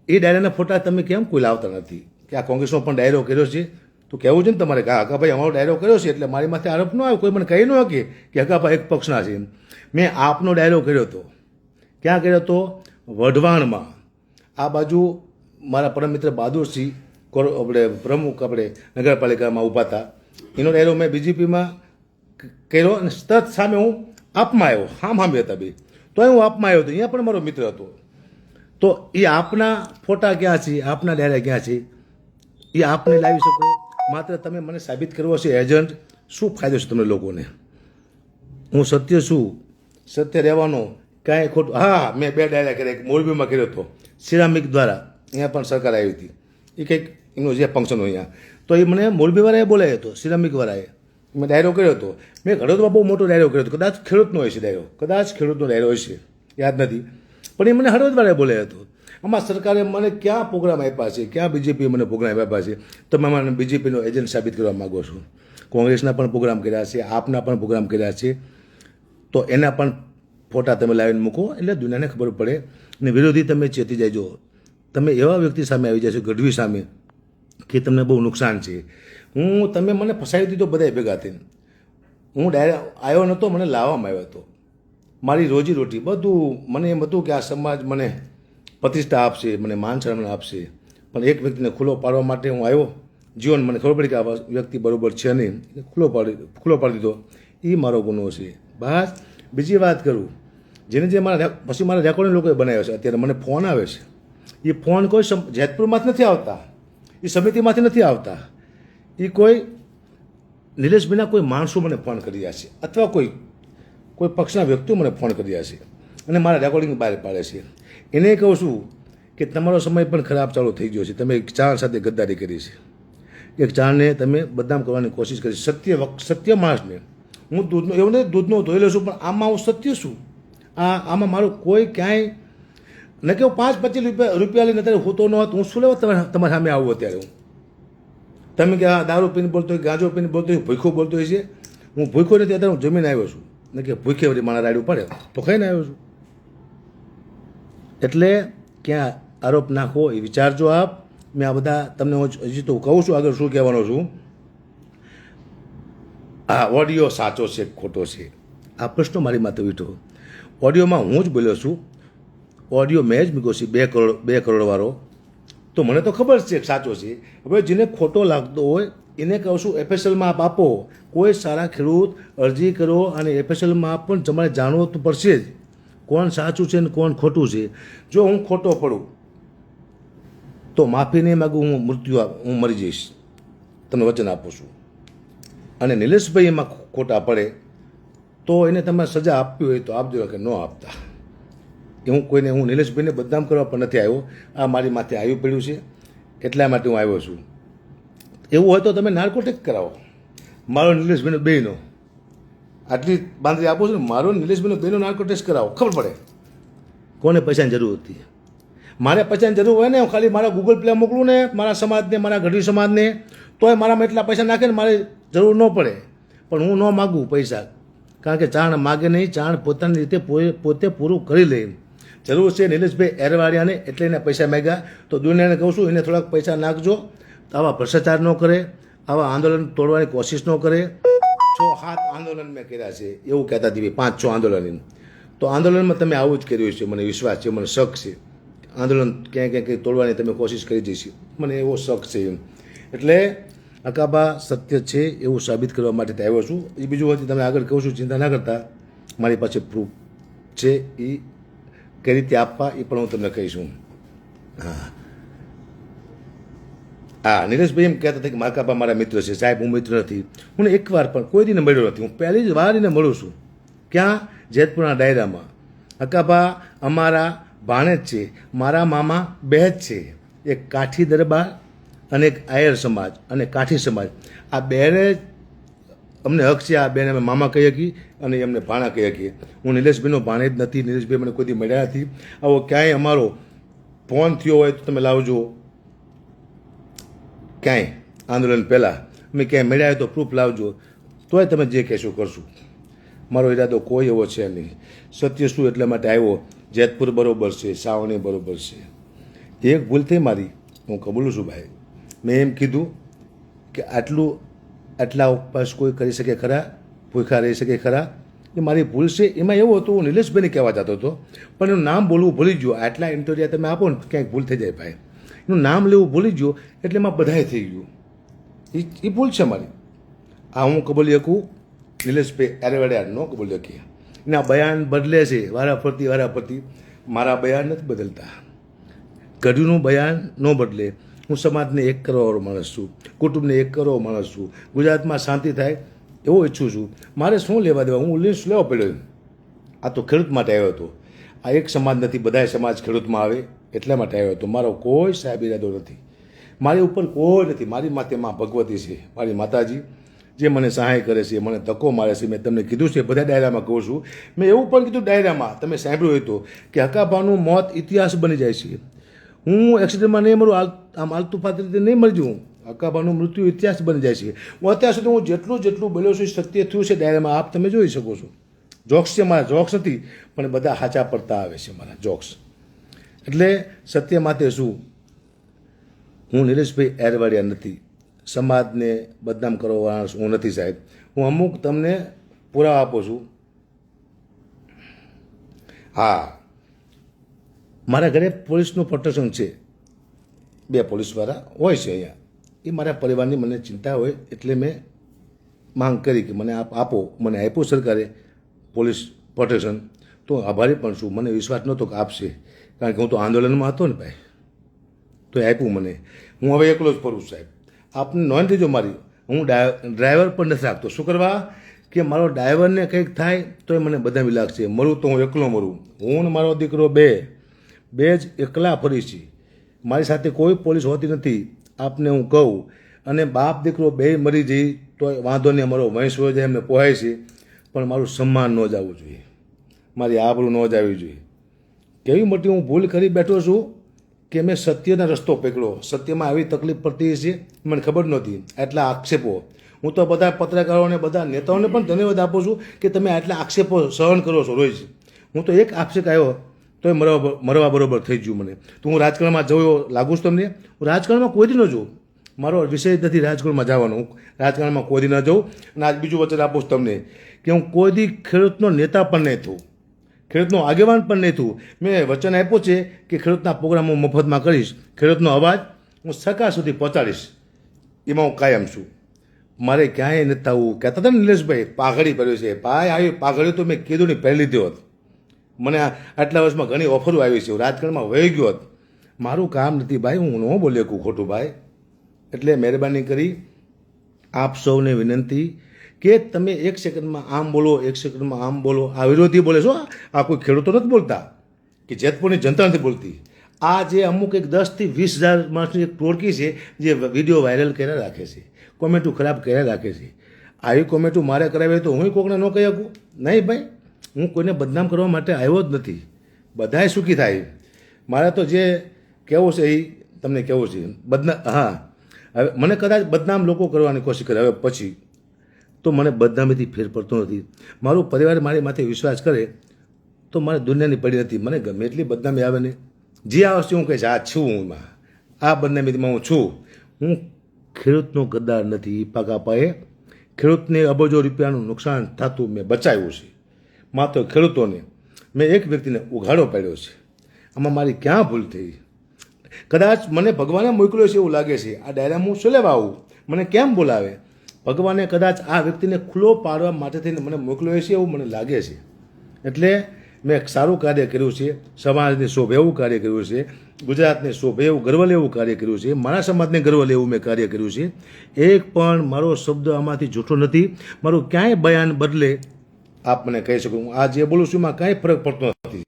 એ ડાયરાના ફોટા તમે કેમ કોઈ લાવતા નથી કે આ કોંગ્રેસનો પણ ડાયરો કર્યો છે? તો કહેવું છે ને તમારે કે હકાભાઈ અમારો ડાયરો કર્યો છે એટલે મારી માથે આરોપ ન આવે, કોઈ મને કહી ન કે હકાભાઈ એક પક્ષના છે. મેં આપનો ડાયરો કર્યો હતો. ક્યાં કર્યો હતો? વઢવાણમાં. આ બાજુ મારા પરમ મિત્ર બહાદુરસિંહ આપણે પ્રમુખ આપણે નગરપાલિકામાં ઊભા હતા, એનો ડાયરો મેં બીજેપીમાં કર્યો અને તરત સામે હું આપમાં આવ્યો. હામ હતા બે, તો હું આપમાં આવ્યો હતો. અહીંયા પણ મારો મિત્ર હતો. તો એ આપના ફોટા ક્યાં છે? આપના ડાયરા ક્યાં છે? એ આપને લાવી શકો. માત્ર તમે મને સાબિત કરવો છે એજન્ટ. શું ફાયદો છે તમને લોકોને? હું સત્ય છું, સત્ય રહેવાનો કાંઈ ખોટું. હા, મેં 2 ડાયરા કર્યા. એક મોરબીમાં કર્યો હતો સિરામિક દ્વારા, અહીંયા પણ સરકાર આવી હતી. એ કંઈક એમનું જે ફંક્શન હોય અહીંયા, તો એ મને મોરબીવાળાએ બોલાવ્યો હતો, સિરામિકવાળાએ. મેં ડાયરો કર્યો હતો. મેં હળવદમાં બહુ મોટો ડાયરો કર્યો હતો. કદાચ ખેડૂતનો હોય છે ડાયરો, કદાચ ખેડૂતનો ડાયરો હોય છે, યાદ નથી. પણ એ મને હળવદવાળાએ બોલાવ્યો હતો. આમાં સરકારે મને ક્યાં પ્રોગ્રામ આપ્યા છે? ક્યાં બીજેપીએ મને પ્રોગ્રામ આપ્યા છે? તમે મને બીજેપીનો એજન્ટ સાબિત કરવા માગો છો? કોંગ્રેસના પણ પ્રોગ્રામ કર્યા છે, આપના પણ પ્રોગ્રામ કર્યા છે, તો એના પણ ફોટા તમે લાવીને મૂકો એટલે દુનિયાને ખબર પડે. અને વિરોધી તમે ચેતી જાયજો. તમે એવા વ્યક્તિ સામે આવી જશો, ગઢવી સામે, કે તમને બહુ નુકસાન છે. તમે મને ફસાવી દીધો બધા ભેગા થઈને. હું ડાયરેક્ટ આવ્યો નહોતો, મને લાવવામાં આવ્યો હતો. મારી રોજી રોટી બધું મને એમ હતું કે આ સમાજ મને પ્રતિષ્ઠા આપશે, મને માન સન્માન આપશે. પણ એક વ્યક્તિને ખુલ્લો પાડવા માટે હું આવ્યો. જીવન મને ખબર પડી કે આ વ્યક્તિ બરાબર છે નહીં, ખુલ્લો પાડી દીધો. એ મારો ગુનો છે. બસ બીજી વાત કરું, જે મારા પછી મારા રેકોર્ડિંગ લોકોએ બનાવ્યો છે. અત્યારે મને ફોન આવે છે. એ ફોન કોઈ જેતપુરમાંથી નથી આવતા, એ સમિતિમાંથી નથી આવતા. એ કોઈ નિલેશભાઈના કોઈ માણસો મને ફોન કરી રહ્યા છે, અથવા કોઈ પક્ષના વ્યક્તિઓ મને ફોન કરી રહ્યા છે અને મારા રેકોર્ડિંગ બહાર પાડે છે. એને કહું છું કે તમારો સમય પણ ખરાબ ચાલુ થઈ ગયો છે. તમે એક ચાણ સાથે ગદ્દારી કરી છે. એક ચાણને તમે બદનામ કરવાની કોશિશ કરી. સત્ય માણસને હું દૂધનો એવું નહીં દૂધનો ધોઈ લઉં છું, પણ આમાં હું સત્ય છું. આમાં મારું કોઈ ક્યાંય ન કે હું 5-25 રૂપિયા લઈને અત્યારે હોતો ન હોત. હું શું લેવા તમારા સામે આવું? અત્યારે હું તમે કે આ દારૂ પીને બોલતો હોય, ગાંજો પીને બોલતો હોય, ભૂખો બોલતો હોય છે. હું ભૂખો નથી. અત્યારે હું જમીને આવ્યો છું ને કે ભૂખે વળી મારા રાડું પડે તો ખાઈને આવ્યો છું. એટલે ક્યાં આરોપ નાખો એ વિચારજો આપ. મેં આ બધા તમને હજી તો કહું છું આગળ શું કહેવાનો છું. આ ઓડિયો સાચો છે ખોટો છે? આ પ્રશ્ન મારી માથે વીઠો. ઓડિયોમાં હું જ બોલ્યો છું. ઓડિયો મેં જ મૂક્યો છે 2 કરોડ વાળો. તો મને તો ખબર છે સાચો છે. હવે જેને ખોટો લાગતો હોય એને કહું છું એફએસએલમાં આપ આપો. કોઈ સારા ખેડૂત અરજી કરો અને એફએસએલમાં પણ તમારે જાણવું તો પડશે જ કોણ સાચું છે ને કોણ ખોટું છે. જો હું ખોટો પડું તો માફી નહીં માગું, હું મરી જઈશ. તમને વચન આપું છું. અને નિલેશભાઈ એમાં ખોટા પડે તો એને તમે સજા આપવી હોય તો આપજો, કે ન આપતા. હું નિલેશભાઈને બદનામ કરવા પણ નથી આવ્યો. આ મારી માથે આવ્યું પડ્યું છે એટલા માટે હું આવ્યો છું. એવું હોય તો તમે નાર્કો ટેસ્ટ કરાવો. મારો નિલેશભાઈનો બેયનો આટલી બાંધરી આપો છો ને, મારો નિલેશભાઈનો બેયનો નાર્કો ટેસ્ટ કરાવો. ખબર પડે કોને પૈસાની જરૂર હતી. મારે પૈસાની જરૂર હોય ને, હું ખાલી મારા ગૂગલ પ્લે મોકલું ને મારા સમાજને, મારા ગઢવી સમાજને, તોય મારામાં એટલા પૈસા નાખે ને મારે જરૂર ન પડે. પણ હું ન માગું પૈસા, કારણ કે ચાણ માગે નહીં, ચાણ પોતાની રીતે પોતે પૂરું કરી લે. જરૂર છે નિલેશભાઈ એરવાડિયાને એટલે એને પૈસા માગ્યા. તો દુનિયાને કહું છું એને થોડાક પૈસા નાખજો. આવા ભ્રષ્ટાચાર ન કરે, આવા આંદોલન તોડવાની કોશિશ ન કરે. 6-7 આંદોલન મેં કર્યા છે એવું કહેતા હતી, 5-6 આંદોલન. તો આંદોલનમાં તમે આવું જ કર્યું છે, મને વિશ્વાસ છે, મને શક છે. આંદોલન ક્યાંય તોડવાની તમે કોશિશ કરી જઈશ, મને એવો શક છે. એટલે અકાબા સત્ય છે એવું સાબિત કરવા માટે આવ્યો છું. એ બીજું હોય તમે આગળ કહું છું, ચિંતા ના કરતા. મારી પાસે પ્રૂફ છે, એ કઈ રીતે આપવા એ પણ હું તમને કહીશું. હા, નિલેશભાઈ એમ કહેતા હતા કે માકાબા મારા મિત્ર છે. સાહેબ, હું મિત્ર નથી. હું એકવાર પણ કોઈ દિને મળ્યો નથી. હું પહેલી જ વાર એને મળું છું. ક્યાં? જેતપુરના ડાયરામાં. અકાબા અમારા ભાણેજ છે, મારા મામા બહેજ છે. એક કાઠી દરબાર અને એક આયર સમાજ અને કાઠી સમાજ, આ બેને અમને હક છે. આ બેને અમે મામા કહી શકીએ અને એમને ભાણા કહી શકીએ. હું નિલેશભાઈનો ભાણેજ નથી. નિલેશભાઈ મને કોઈ મળ્યા નથી. આવો ક્યાંય અમારો ફોન થયો હોય તો તમે લાવજો. ક્યાંય આંદોલન પહેલાં અમે ક્યાંય મળ્યા હોય તો પ્રૂફ લાવજો. તોય તમે જે કહેશો કરશું. મારો ઈરાદો કોઈ એવો છે નહીં. સત્ય શું એટલા માટે આવ્યો જેતપુર બરોબર છે, સાવણી બરોબર છે. એક ભૂલ થઈ મારી, હું કબૂલું છું ભાઈ. મેં એમ કીધું કે આટલા ઉપવાસ કોઈ કરી શકે ખરા, ભૂખા રહી શકે ખરા, એ મારી ભૂલ છે. એમાં એવું હતું, હું નિલેશભાઈને કહેવા જતો હતો, પણ એનું નામ બોલવું ભૂલી ગયો. આટલા ઇન્ટરવ્યુ તમે આપો ને ક્યાંક ભૂલ થઈ જાય ભાઈ, એનું નામ લેવું ભૂલી ગયો એટલે એમાં બધાએ થઈ ગયું. એ ભૂલ છે મારી. આ હું કબૂલી શકું, નિલેશભાઈ એરવાડ્યા ન કબૂલી શકીએ. એના બયાન બદલે છે વારાફરતી. મારા બયાન નથી બદલતા, ગઢીનું બયાન ન બદલે. હું સમાજને એક કરવાવાળો માણસ છું, કુટુંબને એક કરવો માણસ છું, ગુજરાતમાં શાંતિ થાય એવો ઈચ્છું છું. મારે શું લેવા દેવા, હું લિસ્ટ લેવો પડ્યો. આ તો ખેડૂત માટે આવ્યો હતો. આ એક સમાજ નથી, બધા સમાજ ખેડૂતમાં આવે એટલા માટે આવ્યો હતો. મારો કોઈ સાહેબ ઈરાદો નથી, મારી ઉપર કોઈ નથી. મારી માથે માં ભગવતી છે, મારી માતાજી, જે મને સહાય કરે છે, મને તકો મારે છે. મેં તમને કીધું છે, બધા ડાયરામાં કહું છું. મેં એવું પણ કીધું ડાયરામાં, તમે સાંભળ્યું હોય તો, કે હકાભાનું મોત ઇતિહાસ બની જાય છે. હું એક્સિડન્ટમાં નહીં મરું, આમ આલતું ફાતી રીતે નહીં મરી જઉં. હકાભાનું મૃત્યુ ઇતિહાસ બની જાય છે. હું અત્યાર સુધી હું જેટલું બોલ્યો છું, સત્ય થયું છે ડાયરામાં, આપ તમે જોઈ શકો છો. જોક્સ છે મારા, જોક્સ નથી, પણ બધા સાચા પડતા આવે છે મારા જોક્સ. એટલે સત્ય માટે શું, હું નિલેશભાઈ એરવાડિયા નથી, સમાજને બદનામ કરવા હું નથી સાહેબ. હું અમુક તમને પુરાવા આપું છું. હા, મારા ઘરે પોલીસનું પ્રોટેક્શન છે, 2 પોલીસવાળા હોય છે અહીંયા. એ મારા પરિવારની મને ચિંતા હોય એટલે મેં માંગ કરી કે મને આપો. મને આપ્યું સરકારે પોલીસ પ્રોટેક્શન, તો આભારી પણ છું. મને વિશ્વાસ નહોતો કે આપશે, કારણ કે હું તો આંદોલનમાં હતો ને ભાઈ, તો આપ્યું મને. હું હવે એકલો જ ફરું સાહેબ. આપને નોંધ લેજો મારી, હું ડ્રાઈવર પણ નથી રાખતો. શું કરવા કે મારો ડ્રાઈવરને કંઈક થાય તો એ મને બધામી લાગશે. મરું તો હું એકલો મરું. હું ને મારો દીકરો બે જ એકલા ફરી છીએ. મારી સાથે કોઈ પોલીસ હોતી નથી, આપને હું કહું. અને બાપ દીકરો બે મરી જઈ તો વાંધો નહીં, અમારો વંશ હોય જાય, એમને પોહાય છે. પણ મારું સન્માન ન જવું જોઈએ, મારી આબરૂ ન જવી જોઈએ. કેવી મોટી હું ભૂલ કરી બેઠો છું કે મેં સત્યનો રસ્તો પકડ્યો. સત્યમાં આવી તકલીફ પડતી છે મને ખબર નહોતી. આટલા આક્ષેપો, હું તો બધા પત્રકારોને, બધા નેતાઓને પણ ધન્યવાદ આપું છું કે તમે આટલા આક્ષેપો સહન કરો છો રોજ. હું તો એક આક્ષેપ આવ્યો તો એ મરવા બરોબર થઈ ગયું મને. તો હું રાજકારણમાં જવું લાગુ છું તમને? હું રાજકારણમાં કોઈ દી ન જોઉં, મારો વિષય જ નથી રાજકારણમાં જવાનો. હું રાજકારણમાં કોઈ દી ન જાઉં. અને આજ બીજું વચન આપું છું તમને કે હું કોઈ દી ખેડૂતનો નેતા પણ નહીં થઉં, ખેડૂતનો આગેવાન પણ નહીં થયું. મેં વચન આપ્યું છે કે ખેડૂતના પ્રોગ્રામ હું મફતમાં કરીશ, ખેડૂતનો અવાજ હું સરકાર સુધી પહોંચાડીશ. એમાં હું કાયમ છું. મારે ક્યાંય નથી થવું. કહેતા હતા ને નિલેશભાઈ, પાઘડી પહેર્યો છે. ભાઈ આવી પાઘડી તો મેં કીધું નહીં પહેરી લીધી હોત. મને આટલા વર્ષમાં ઘણી ઓફરો આવી છે, રાજકારણમાં વહી ગયો હોત. મારું કામ નથી ભાઈ, હું ન બોલ્યો કહું ખોટું ભાઈ. એટલે મહેરબાની કરી આપ સૌને વિનંતી કે તમે 1 સેકન્ડમાં આમ બોલો, 1 સેકન્ડમાં આમ બોલો. આ વિરોધી બોલે છો, આ કોઈ ખેડૂતો નથી બોલતા, કે જેતપુરની જનતા નથી બોલતી. આ જે અમુક એક 10 થી 20 હજાર માણસની એક ટોળકી છે જે વિડીયો વાયરલ કર્યા રાખે છે, કોમેન્ટો ખરાબ કર્યા રાખે છે. આવી કોમેન્ટો મારે કરાવી તો હું કોઈને ન કહી શકું? નહીં ભાઈ, હું કોઈને બદનામ કરવા માટે આવ્યો જ નથી. બધાએ સુખી થાય. મારે તો જે કહેવું છે એ તમને કહેવું છે. હા, હવે મને કદાચ બદનામ લોકો કરવાની કોશિશ કરે હવે પછી, તો મને બદનામીથી ફેર પડતો નથી. મારું પરિવાર મારી માથે વિશ્વાસ કરે તો મારે દુનિયાની પડી નથી. મને ગમે એટલી બદનામી આવે ને, જે આવશે હું કહીશ આ છું હું, એમાં આ બદનામીમાં હું છું. હું ખેડૂતનો ગદ્દાર નથી. પાકા પાયે ખેડૂતને અબજો રૂપિયાનું નુકસાન થતું મેં બચાવ્યું છે. માત્ર ખેડૂતોને મેં એક વ્યક્તિને ઉઘાડો પાડ્યો છે. આમાં મારી ક્યાં ભૂલ થઈ? કદાચ મને ભગવાને મોકલ્યો છે એવું લાગે છે. આ ડાયરામાં હું શું લેવા આવું? મને કેમ બોલાવે? ભગવાને કદાચ આ વ્યક્તિને ખુલ્લો પાડવા માટે થઈને મને મોકલ્યો છે એવું મને લાગે છે. એટલે મેં એક સારું કાર્ય કર્યું છે, સમાજને શોભે એવું કાર્ય કર્યું છે, ગુજરાતને શોભે એવું ગર્વ લેવું કાર્ય કર્યું છે, મારા સમાજને ગર્વ લેવું મેં કાર્ય કર્યું છે. એક પણ મારો શબ્દ આમાંથી જૂઠો નથી. મારું ક્યાંય બયાન બદલે આપ મને કહી શકો. હું આ જે બોલું છું એમાં કાંઈ ફરક પડતો નથી.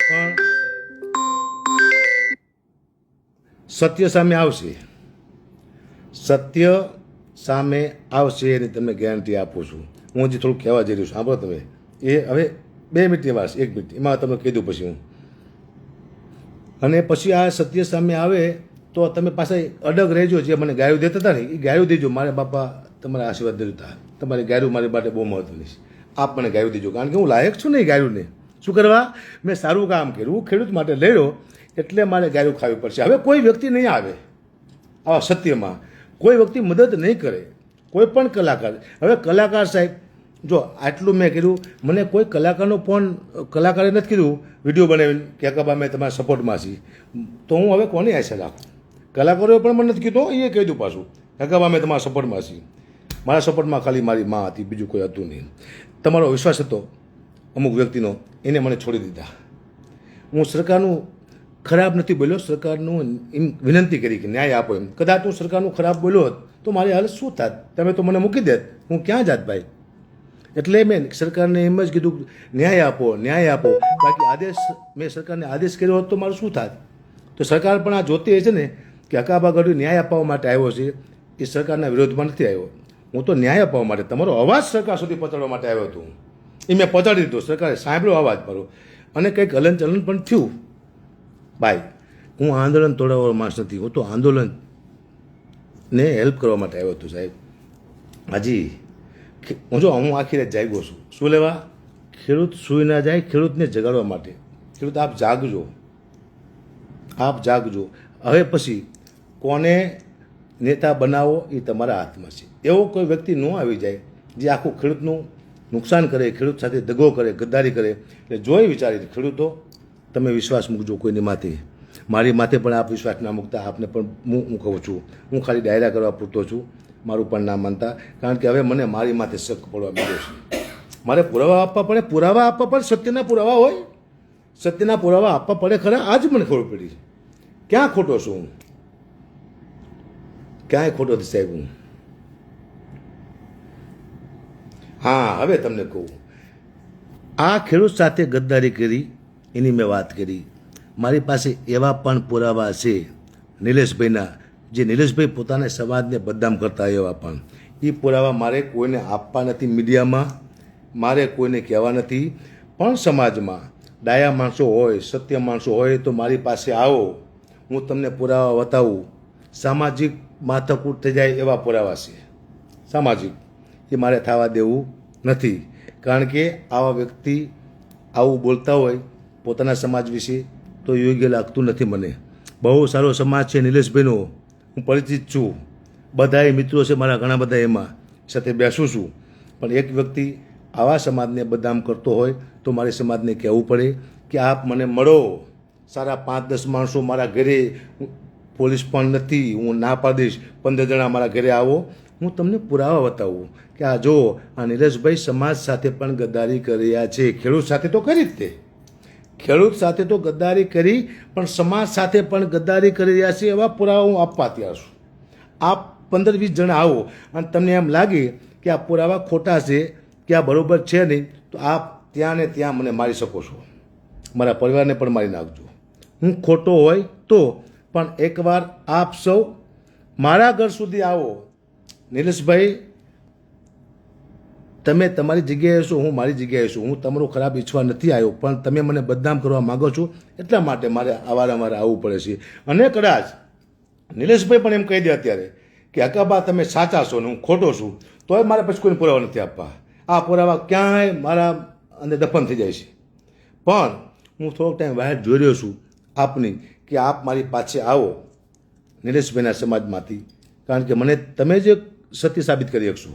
પણ સત્ય સામે આવશે, સત્ય સામે આવશે એની તમને ગેરંટી આપું છું. હું હજી થોડુંક કહેવા જઈ રહ્યું છું, સાંભળો તમે. એ હવે 2 મિનિટની વાત છે, 1 મિનિટ એમાં તમને કહી દઉં પછી હું. અને પછી આ સત્ય સામે આવે તો તમે પાછા અડગ રહેજો. જે મને ગાયું દેતા હતા ને એ ગાયું દેજો. મારે બાપા તમારા આશીર્વાદ દેતા, તમારી ગાયું મારી માટે બહુ મહત્વની છે. આપ મને ગાયું દેજો, કારણ કે હું લાયક છું ને એ ગાયુંને. શું કરવા? મેં સારું કામ કર્યું, હું ખેડૂત માટે લડ્યો, એટલે મારે ગાયું ખાવી પડશે. હવે કોઈ વ્યક્તિ નહીં આવે આવા સત્યમાં, કોઈ વ્યક્તિ મદદ નહીં કરે, કોઈ પણ કલાકાર. હવે કલાકાર સાહેબ, જો આટલું મેં કીધું, મને કોઈ કલાકારનો ફોન કલાકારે નથી કીધું વિડીયો બનાવીને કે અકાબા મેં તમારા સપોર્ટમાં છીએ, તો હું હવે કોની આશા રાખું? કલાકારોએ પણ મને નથી કીધું, એ કહી દઉં પાછું અકાબા મેં તમારા સપોર્ટમાં છીએ. મારા સપોર્ટમાં ખાલી મારી મા હતી, બીજું કોઈ હતું નહીં. તમારો વિશ્વાસ હતો અમુક વ્યક્તિનો, એને મને છોડી દીધા. હું સરકારનું ખરાબ નથી બોલ્યો, સરકારનું એમ વિનંતી કરી કે ન્યાય આપો એમ. કદાચ હું સરકારનું ખરાબ બોલ્યો હોત તો મારી હાલત શું થાત? તમે તો મને મૂકી દેત, હું ક્યાં જાત ભાઈ? એટલે મેં સરકારને એમ જ કીધું ન્યાય આપો, ન્યાય આપો. બાકી આદેશ, મેં સરકારને આદેશ કર્યો હોત તો મારું શું થાત? તો સરકાર પણ આ જોતી છે ને કે અકાબા ગઢવી ન્યાય આપવા માટે આવ્યો છે, એ સરકારના વિરોધમાં નથી આવ્યો. હું તો ન્યાય આપવા માટે, તમારો અવાજ સરકાર સુધી પહોંચાડવા માટે આવ્યો હતો. એ મેં પહોંચાડી દીધો, સરકારે સાંભળ્યો અવાજ મારો, અને કંઈક હલનચલન પણ થયું. ભાઈ, હું આંદોલન તોડાવવાનો માણસ નથી, હું તો આંદોલનને હેલ્પ કરવા માટે આવ્યો હતો સાહેબ. હાજી, હું આખી રાત જાગ્યો છું. શું લેવા? ખેડૂત સૂઈ ના જાય, ખેડૂતને જગાડવા માટે. ખેડૂત આપ જાગજો, આપ જાગજો. હવે પછી કોને નેતા બનાવો એ તમારા હાથમાં છે. એવો કોઈ વ્યક્તિ ન આવી જાય જે આખું ખેડૂતનું નુકસાન કરે, ખેડૂત સાથે દગો કરે, ગદ્દારી કરે. એટલે જોઈ વિચારી ખેડૂતો, તમે વિશ્વાસ મૂકજો કોઈની માથે. મારી માથે પણ આપ વિશ્વાસ ના મૂકતા. આપને પણ હું કહું છું, હું ખાલી ડાયરા કરવા પૂરતો છું, મારું પણ ના માનતા. કારણ કે હવે મને મારી માથે શક પડવા માંડ્યો છે. મારે પુરાવા આપવા પડે, પુરાવા આપવા પડે, સત્યના પુરાવા હોય, સત્યના પુરાવા આપવા પડે ખરા. આજ મને ખબર પડી ક્યાં ખોટો છું હું, ક્યાંય ખોટો નથી સાહેબ હું. હા, હવે તમને કહું, આ ખેડૂત સાથે ગદ્દારી કરી એની મેં વાત કરી. મારી પાસે એવા પણ પુરાવા છે નિલેશભાઈના, જે નિલેશભાઈ પોતાના સમાજને બદનામ કરતા એવા પણ. એ પુરાવા મારે કોઈને આપવા નથી મીડિયામાં, મારે કોઈને કહેવા નથી. પણ સમાજમાં ડાયા માણસો હોય, સત્ય માણસો હોય તો મારી પાસે આવો, હું તમને પુરાવા બતાવું. સામાજિક માથાકૂટ થઈ જાય એવા પુરાવા છે સામાજિક, એ મારે થવા દેવું નથી. કારણ કે આવા વ્યક્તિ આવું બોલતા હોય પોતાના સમાજ વિશે તો યોગ્ય લાગતું નથી મને. બહુ સારો સમાજ છે નિલેશભાઈનો, હું પરિચિત છું, બધાએ મિત્રો છે મારા ઘણા બધા, એમાં સાથે બેસું છું. પણ એક વ્યક્તિ આવા સમાજને બદનામ કરતો હોય તો મારે સમાજને કહેવું પડે કે આપ મને મળો. સારા 5-10 માણસો મારા ઘરે, પોલીસ પણ નથી, હું ના પાડીશ, 15 જણા મારા ઘરે આવો, હું તમને પુરાવા બતાવું કે આ જો આ નિલેશભાઈ સમાજ સાથે પણ ગદ્દારી કર્યા છે. ખેડૂત સાથે તો કરી જ તે, ખેડૂત સાથે તો ગદ્દારી કરી, પણ સમાજ સાથે પણ ગદ્દારી કરી રહ્યા છે. એવા પુરાવા હું આપવા તૈયાર છું. આપ 15-20 જણા આવો અને તમને એમ લાગે કે આ પુરાવા ખોટા છે, કે આ બરાબર છે નહીં, તો આપ ત્યાં ને ત્યાં મને મારી શકો છો, મારા પરિવારને પણ મારી નાખજો. હું ખોટો હોય તો પણ એકવાર આપ સૌ મારા ઘર સુધી આવો. નિલેશભાઈ, તમે તમારી જગ્યાએ છો, હું મારી જગ્યાએ છું. હું તમારો ખરાબ ઈચ્છવા નથી આવ્યો, પણ તમે મને બદનામ કરવા માગો છો, એટલા માટે મારે અવારનવાર આવવું પડે છે. અને કદાચ નિલેશભાઈ પણ એમ કહી દે અત્યારે કે અકાબા તમે સાચા છો ને હું ખોટો છું, તોય મારે પછી કોઈને પુરાવા નથી આપવા. આ પુરાવા ક્યાંય મારા અંદર દફન થઈ જાય છે. પણ હું થોડોક ટાઈમ બહાર જોઈ રહ્યો છું આપની, કે આપ મારી પાછે આવો નિલેશભાઈના સમાજમાંથી. કારણ કે મને તમે જ સત્ય સાબિત કરી શકશો.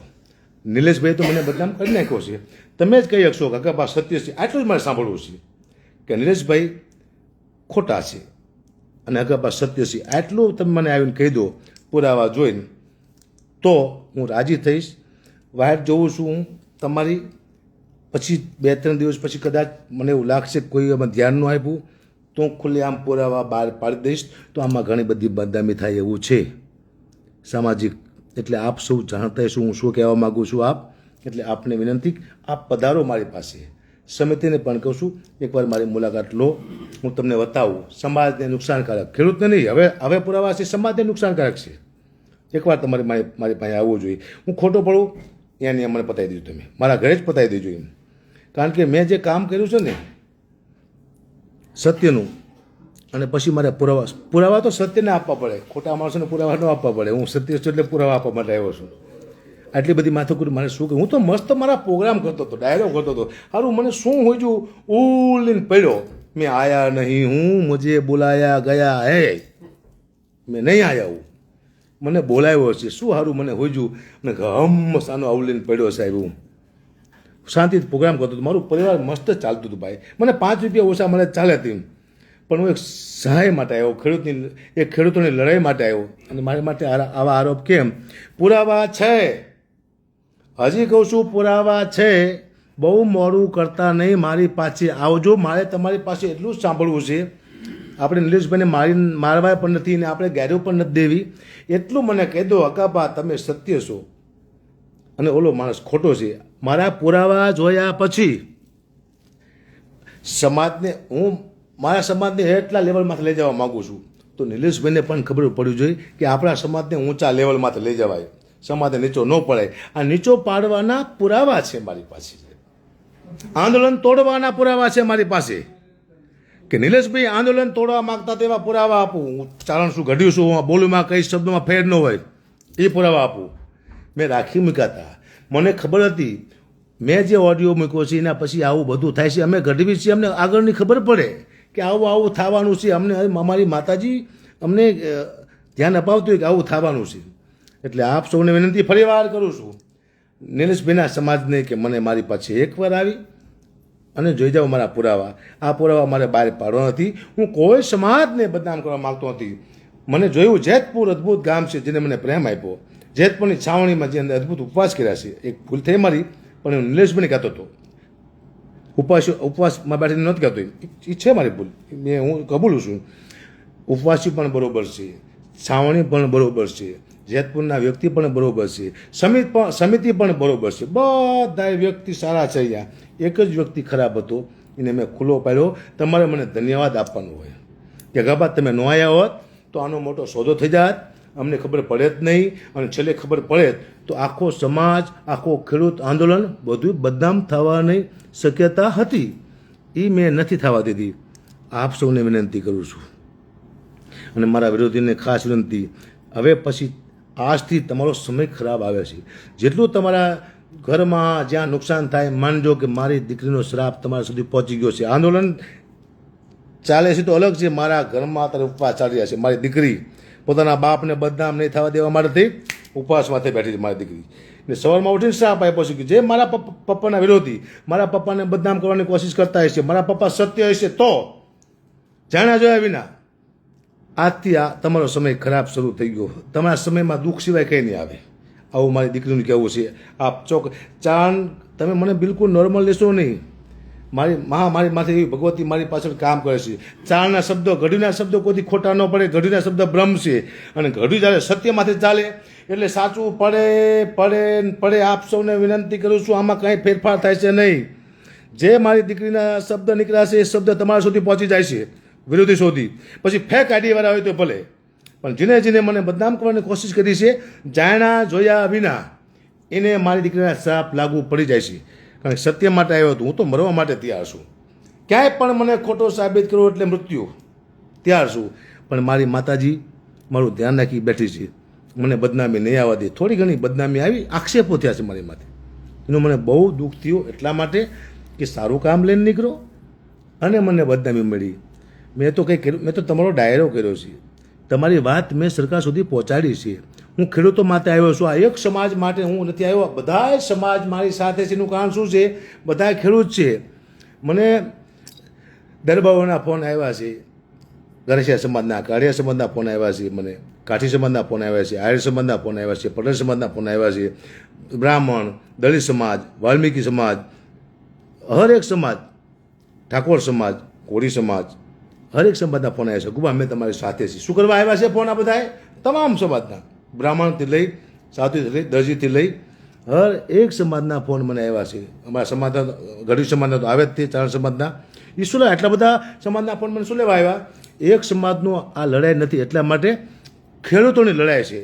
નિલેશભાઈ તો મને બદનામ કરી નાખ્યો છે, તમે જ કહી શકશો કે અકાબા સત્ય છે. આટલું જ મારે સાંભળવું છે કે નિલેશભાઈ ખોટા છે અને અકાબા સત્ય છે. આટલું તમે મને આવીને કહી દો પુરાવા જોઈને, તો હું રાજી થઈશ. બહાર જોઉં છું હું તમારી, પછી 2-3 દિવસ પછી કદાચ મને એવું લાગશે કે કોઈ એમાં ધ્યાન ન આપ્યું તો હું ખુલ્લે આમ પુરાવા બહાર પાડી દઈશ. તો આમાં ઘણી બધી બદનામી થાય એવું છે સામાજિક. એટલે આપ સૌ જાણતા હશો હું શું કહેવા માગું છું. આપ એટલે આપને વિનંતી, આપ પધારો મારી પાસે. સમિતિને પણ કહું છું એકવાર મારી મુલાકાત લો, હું તમને બતાવું. સમાજને નુકસાનકારક, ખેડૂતને નહીં, હવે પુરાવા છે સમાજને નુકસાનકારક છે. એકવાર તમારે મારી પાસે આવવું જોઈએ. હું ખોટો પડું એની મને પતાવી દીધું, તમે મારા ઘરે જ પતાવી દેજો એમ. કારણ કે મેં જે કામ કર્યું છે ને સત્યનું, અને પછી મારે પુરાવા તો સત્યને આપવા પડે, ખોટા માણસોને પુરાવા ન આપવા પડે. હું સત્ય છું એટલે પુરાવા આપવા માટે આવ્યો છું. આટલી બધી માથાકૂટ મારે શું કહ્યું? હું તો મસ્ત મારા પ્રોગ્રામ કરતો હતો, ડાયલોગ કરતો હતો. સારું મને શું હોય જો ઉલીને પડ્યો, મેં આયા નહીં હું, મુझे બોલાયા ગયા હે, મેં નહીં આયા હું, મને બોલાવ્યો છે. શું સારું મને હોઈજું મને હમ સાનો આવલીને પડ્યો સાહેબ. હું શાંતિથી પ્રોગ્રામ કરતો હતો, મારું પરિવાર મસ્ત ચાલતું હતું ભાઈ. મને 5 રૂપિયા ઓછા મને ચાલે હતી, પણ હું એક સહાય માટે આવ્યો, ખેડૂતોની લડાઈ માટે આવ્યો. અને મારી માટે આવા આરોપ કેમ? પુરાવા છે, હજી કહું છું પુરાવા છે. બહુ મોડું કરતા નહીં, મારી પાસે આવજો. મારે તમારી પાસે એટલું જ સાંભળવું છે. આપણે નિલેશભાઈને મારવા પણ નથી ને આપણે ગેરું પણ નથી દેવી. એટલું મને કહી દો અકાબા તમે સત્ય છો અને ઓલો માણસ ખોટો છે. મારા પુરાવા જોયા પછી સમાજને મારા સમાજને એટલા લેવલમાંથી લઈ જવા માગું છું. તો નિલેશભાઈને પણ ખબર પડવી જોઈએ કે આપણા સમાજને ઊંચા લેવલમાંથી લઈ જવાય, સમાજને નીચો ન પડાય. આ નીચો પાડવાના પુરાવા છે મારી પાસે, આંદોલન તોડવાના પુરાવા છે મારી પાસે. કે નિલેશભાઈ આંદોલન તોડવા માંગતા તેવા પુરાવા આપું. હું ચારણ શું ઘડ્યું છું, બોલુમાં કઈ શબ્દોમાં ફેર ન હોય એ પુરાવા આપું. મેં રાખી મૂક્યા હતા, મને ખબર હતી. મેં જે ઓડિયો મૂક્યો છે એના પછી આવું બધું થાય છે. અમે ઘડવી છીએ, અમને આગળની ખબર પડે કે આવું થવાનું છે. અમને અમારી માતાજી અમને ધ્યાન અપાવતું હોય કે આવું થવાનું છે. એટલે આપ સૌને વિનંતી ફરી વાર કરું છું, નિલેશભાઈના સમાજને, કે મને મારી પાસે એકવાર આવી અને જોઈ જાઓ મારા પુરાવા. આ પુરાવા મારે બહાર પાડવા નથી. હું કોઈ સમાજને બદનામ કરવા માગતો નથી. મને જોયું જેતપુર અદ્ભુત ગામ છે જેને મને પ્રેમ આપ્યો. જેતપુરની છાવણીમાં જે અદ્ભુત ઉપવાસ કર્યા છે, એક ભૂલ થઈ મારી, પણ હું નિલેશભાઈને કહેતો હતો. ઉપવાસમાં બેઠીને નહોતું કહેતો, એ છે મારી ભૂલ, હું કબૂલું છું. ઉપવાસી પણ બરોબર છે, છાવણી પણ બરોબર છે, જેતપુરના વ્યક્તિ પણ બરોબર છે, સમિતિ પણ બરોબર છે. બધા વ્યક્તિ સારા છે. અહીંયા એક જ વ્યક્તિ ખરાબ હતો, એને મેં ખુલ્લો પાડ્યો. તમારે મને ધન્યવાદ આપવાનું હોય કે ગબા તમે ન આવ્યા હોત તો આનો મોટો સોદો થઈ જાત, અમને ખબર પડે જ નહીં. અને છેલ્લે ખબર પડે તો આખો સમાજ, આખો ખેડૂત આંદોલન બધું બદનામ થવાની શક્યતા હતી. એ મેં નથી થવા દીધી. આપ સૌને વિનંતી કરું છું અને મારા વિરોધીને ખાસ વિનંતી, હવે પછી આજથી તમારો સમય ખરાબ આવે છે. જેટલું તમારા ઘરમાં જ્યાં નુકસાન થાય, માનજો કે મારી દીકરીનો શ્રાપ તમારા સુધી પહોંચી ગયો છે. આંદોલન ચાલે છે તો અલગ છે, મારા ઘરમાં અત્યારે ઉપવાસ ચાલી રહ્યા છે. મારી દીકરી પોતાના બાપને બદનામ નહીં થવા દેવા માટેથી ઉપવાસમાંથી બેઠી છે મારી દીકરી. ને સવારમાં ઉઠીને શ્રાપ આપ્યો છે કે જે મારા પપ્પાના વિરોધી મારા પપ્પાને બદનામ કરવાની કોશિશ કરતા હશે, મારા પપ્પા સત્ય હશે તો જાણ્યા જોયા વિના આજથી આ તમારો સમય ખરાબ શરૂ થઈ ગયો. તમારા સમયમાં દુઃખ સિવાય કંઈ નહીં આવે. આવું મારી દીકરીનું કહેવું છે. આપ ચાણ તમે મને બિલકુલ નોર્મલ લેશો નહીં. મારી માથે એવી ભગવતી મારી પાછળ કામ કરે છે. ચાણના શબ્દો, ઘડીના શબ્દો કોઈથી ખોટા ન પડે. ઘડીના શબ્દ બ્રહ્મ છે અને ઘડી જ્યારે સત્યમાંથી ચાલે એટલે સાચું પડે. આપ સૌને વિનંતી કરું છું, આમાં કંઈ ફેરફાર થાય છે નહીં. જે મારી દીકરીના શબ્દ નીકળ્યા છે એ શબ્દ તમારા સુધી પહોંચી જાય છે, વિરોધી શોધી. પછી ફેક આઈડીવાળા હોય તો ભલે, પણ જેને મને બદનામ કરવાની કોશિશ કરી છે જાણ્યા જોયા વિના, એને મારી દીકરીના શ્રાપ લાગુ પડી જાય છે. કારણ કે સત્ય માટે આવ્યો હતો, હું તો મરવા માટે તૈયાર છું. ક્યાંય પણ મને ખોટો સાબિત કરવો એટલે મૃત્યુ, તૈયાર છું. પણ મારી માતાજી મારું ધ્યાન રાખી બેઠી છે, મને બદનામી નહીં આવવા દે. થોડી ઘણી બદનામી આવી, આક્ષેપો થયા છે મારી માથે, એનું મને બહુ દુઃખ થયું. એટલા માટે કે સારું કામ લઈને નીકળો અને મને બદનામી મળી. મેં તો કંઈ કર્યું, મેં તો તમારો ડાયરો કર્યો છે. તમારી વાત મેં સરકાર સુધી પહોંચાડી છે. હું ખેડૂતો માટે આવ્યો છું, આ એક સમાજ માટે હું નથી આવ્યો. બધા સમાજ મારી સાથે છે. એનું કારણ શું છે? બધા ખેડૂત છે. મને દરબારોના ફોન આવ્યા છે, ગણેશિયા સમાજના, કાળિયા સમાજના ફોન આવ્યા છે, મને કાઠી સમાજના ફોન આવ્યા છે, આર્ય સમાજના ફોન આવ્યા છે, પટેલ સમાજના ફોન આવ્યા છે, બ્રાહ્મણ, દલિત સમાજ, વાલ્મીકી સમાજ, હરેક સમાજ, ઠાકોર સમાજ, કોળી સમાજ, હરેક સમાજના ફોન આવ્યા છે. ગુબા અમે તમારી સાથે છીએ. શું કરવા આવ્યા છે ફોન? આ બધાએ તમામ સમાજના, બ્રાહ્મણથી લઈ, સાધુથી લઈ, દરજીથી લઈ હર એક સમાજના ફોન મને આવ્યા છે. અમારા સમાજના, ગઢવી સમાજના તો આવે જ તે, ચારણ સમાજના, એ શું લેવા એટલા બધા સમાજના ફોન મને શું લેવા આવ્યા? એક સમાજનો આ લડાઈ નથી, એટલા માટે ખેડૂતોની લડાઈ છે.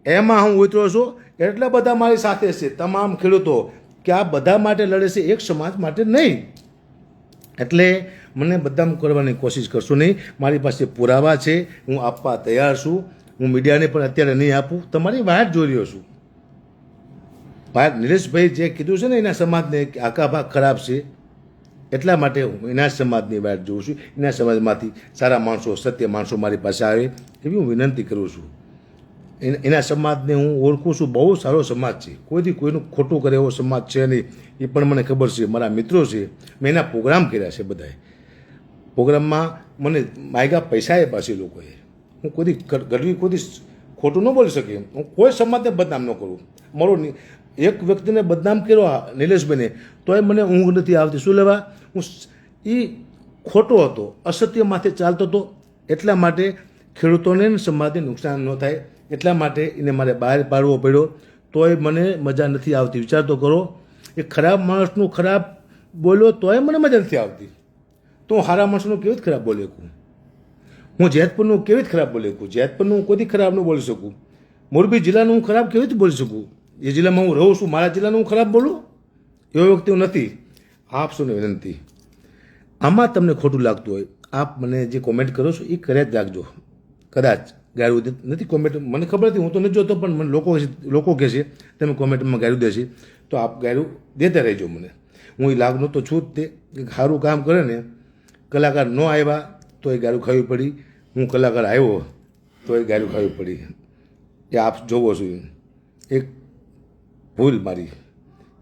એમાં હું ઉતરો છું. એટલા બધા મારી સાથે છે તમામ ખેડૂતો, કે આ બધા માટે લડે છે, એક સમાજ માટે નહીં. એટલે મને બદનામ કરવાની કોશિશ કરશો નહીં. મારી પાસે પુરાવા છે, હું આપવા તૈયાર છું. હું મીડિયાને પણ અત્યારે નહીં આપું, તમારી વાત જોઈ રહ્યો છું. નિલેશભાઈ જે કીધું છે ને એના સમાજને કે આખા ભાગ ખરાબ છે, એટલા માટે હું એના સમાજની વાત જોઉં છું. એના સમાજમાંથી સારા માણસો, સત્ય માણસો મારી પાસે આવે એવી હું વિનંતી કરું છું. એના સમાજને હું ઓળખું છું, બહુ સારો સમાજ છે, કોઈથી કોઈનું ખોટું કરે એવો સમાજ છે નહીં, એ પણ મને ખબર છે. મારા મિત્રો છે, મેં એના પ્રોગ્રામ કર્યા છે બધાએ. પ્રોગ્રામમાં મને માગ્યા પૈસા એ પાસે લોકોએ. હું કોઈથી ગઢવી કોઈથી ખોટું ન બોલી શકે, હું કોઈ સમાજને બદનામ ન કરું. મારો એક વ્યક્તિને બદનામ કર્યો નિલેશભાઈને, તોય મને ઊંઘ નથી આવતી. શું લેવા? હું એ ખોટો હતો, અસત્ય માથે ચાલતો હતો, એટલા માટે ખેડૂતોને સમાજને નુકસાન ન થાય એટલા માટે એને મારે બહાર પાડવો પડ્યો. તોય મને મજા નથી આવતી. વિચાર તો કરો, એ ખરાબ માણસનું ખરાબ બોલ્યો તોય મને મજા નથી આવતી, તો હું સારા માણસનું કેવી રીતે ખરાબ બોલી શકું? હું જેતપુરનું કેવી રીતે ખરાબ બોલી શકું? જેતપુરનું હું કોઈથી ખરાબ ન બોલી શકું. મોરબી જિલ્લાનું હું ખરાબ કેવી રીતે બોલી શકું? એ જિલ્લામાં હું રહું છું, મારા જિલ્લાનું હું ખરાબ બોલું? એવો વ્યક્તિ હું નથી. આપ સૌને વિનંતી, આમાં તમને ખોટું લાગતું હોય, આપ મને જે કોમેન્ટ કરો છો એ કર્યા જ રાખજો. કદાચ ગાળું નથી કોમેન્ટ, મને ખબર નથી, હું તો નથી જોતો, પણ મને લોકો કહે છે તમે કોમેન્ટમાં ગાળું દેશે, તો આપ ગાળું દેતા રહેજો મને. હું એ લાગનો તો છું જ તે, કે સારું કામ કરે ને, કલાકાર ન આવ્યા તો એ ગાળું ખાવી પડી, હું કલાકાર આવ્યો તો એ ગાળું ખાવી પડી. એ આપ જોવો છો. એક ભૂલ મારી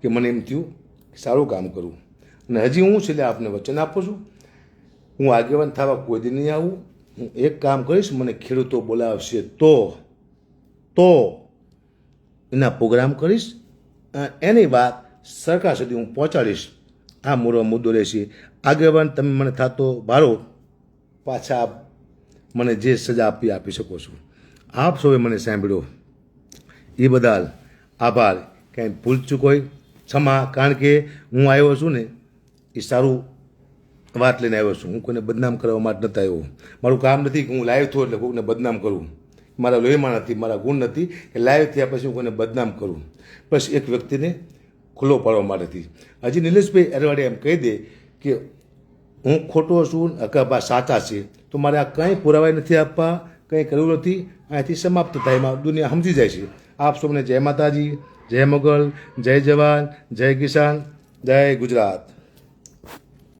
કે મને એમ થયું કે સારું કામ કરું, અને હજી હું છેલ્લે આપને વચન આપું છું, હું આગેવાન થવા કોઈ દી નહીં આવું. હું એક કામ કરીશ, મને ખેડૂતો બોલાવશે તો એના પ્રોગ્રામ કરીશ, એની વાત સરકાર સુધી હું પહોંચાડીશ. આ મારો મુદ્દો રહેશે. આગેવાન તમે મને થતો ભારો, પાછા મને જે સજા આપી શકો છો. આપ સૌએ મને સાંભળ્યો એ બદલ આભાર. કાંઈ ભૂલચૂક હોય ક્ષમા, કારણ કે હું આવ્યો છું ને એ સારું વાત લઈને આવ્યો છું. હું કોઈને બદનામ કરવા માટે નથી આવ્યો. મારું કામ નથી કે હું લાઈવ થયો એટલે કોઈને બદનામ કરું. મારા લોહીમાં નથી, મારા ગુણ નથી કે લાઈવ થયા પછી હું કોઈને બદનામ કરું. બસ એક વ્યક્તિને ખુલ્લો પાડવા માટેથી. હજી નિલેશભાઈ અરવાડે એમ કહી દે કે હું ખોટો છું, અકાબા સાચા છે, તો મારે આ કંઈ પુરાવા નથી આપવા, કંઈ કરવું નથી. અહીંથી સમાપ્ત થાય, એમાં દુનિયા સમજી જાય છે. આપ સૌને જય માતાજી, જય મોગલ, જય જવાન, જય કિસાન, જય ગુજરાત.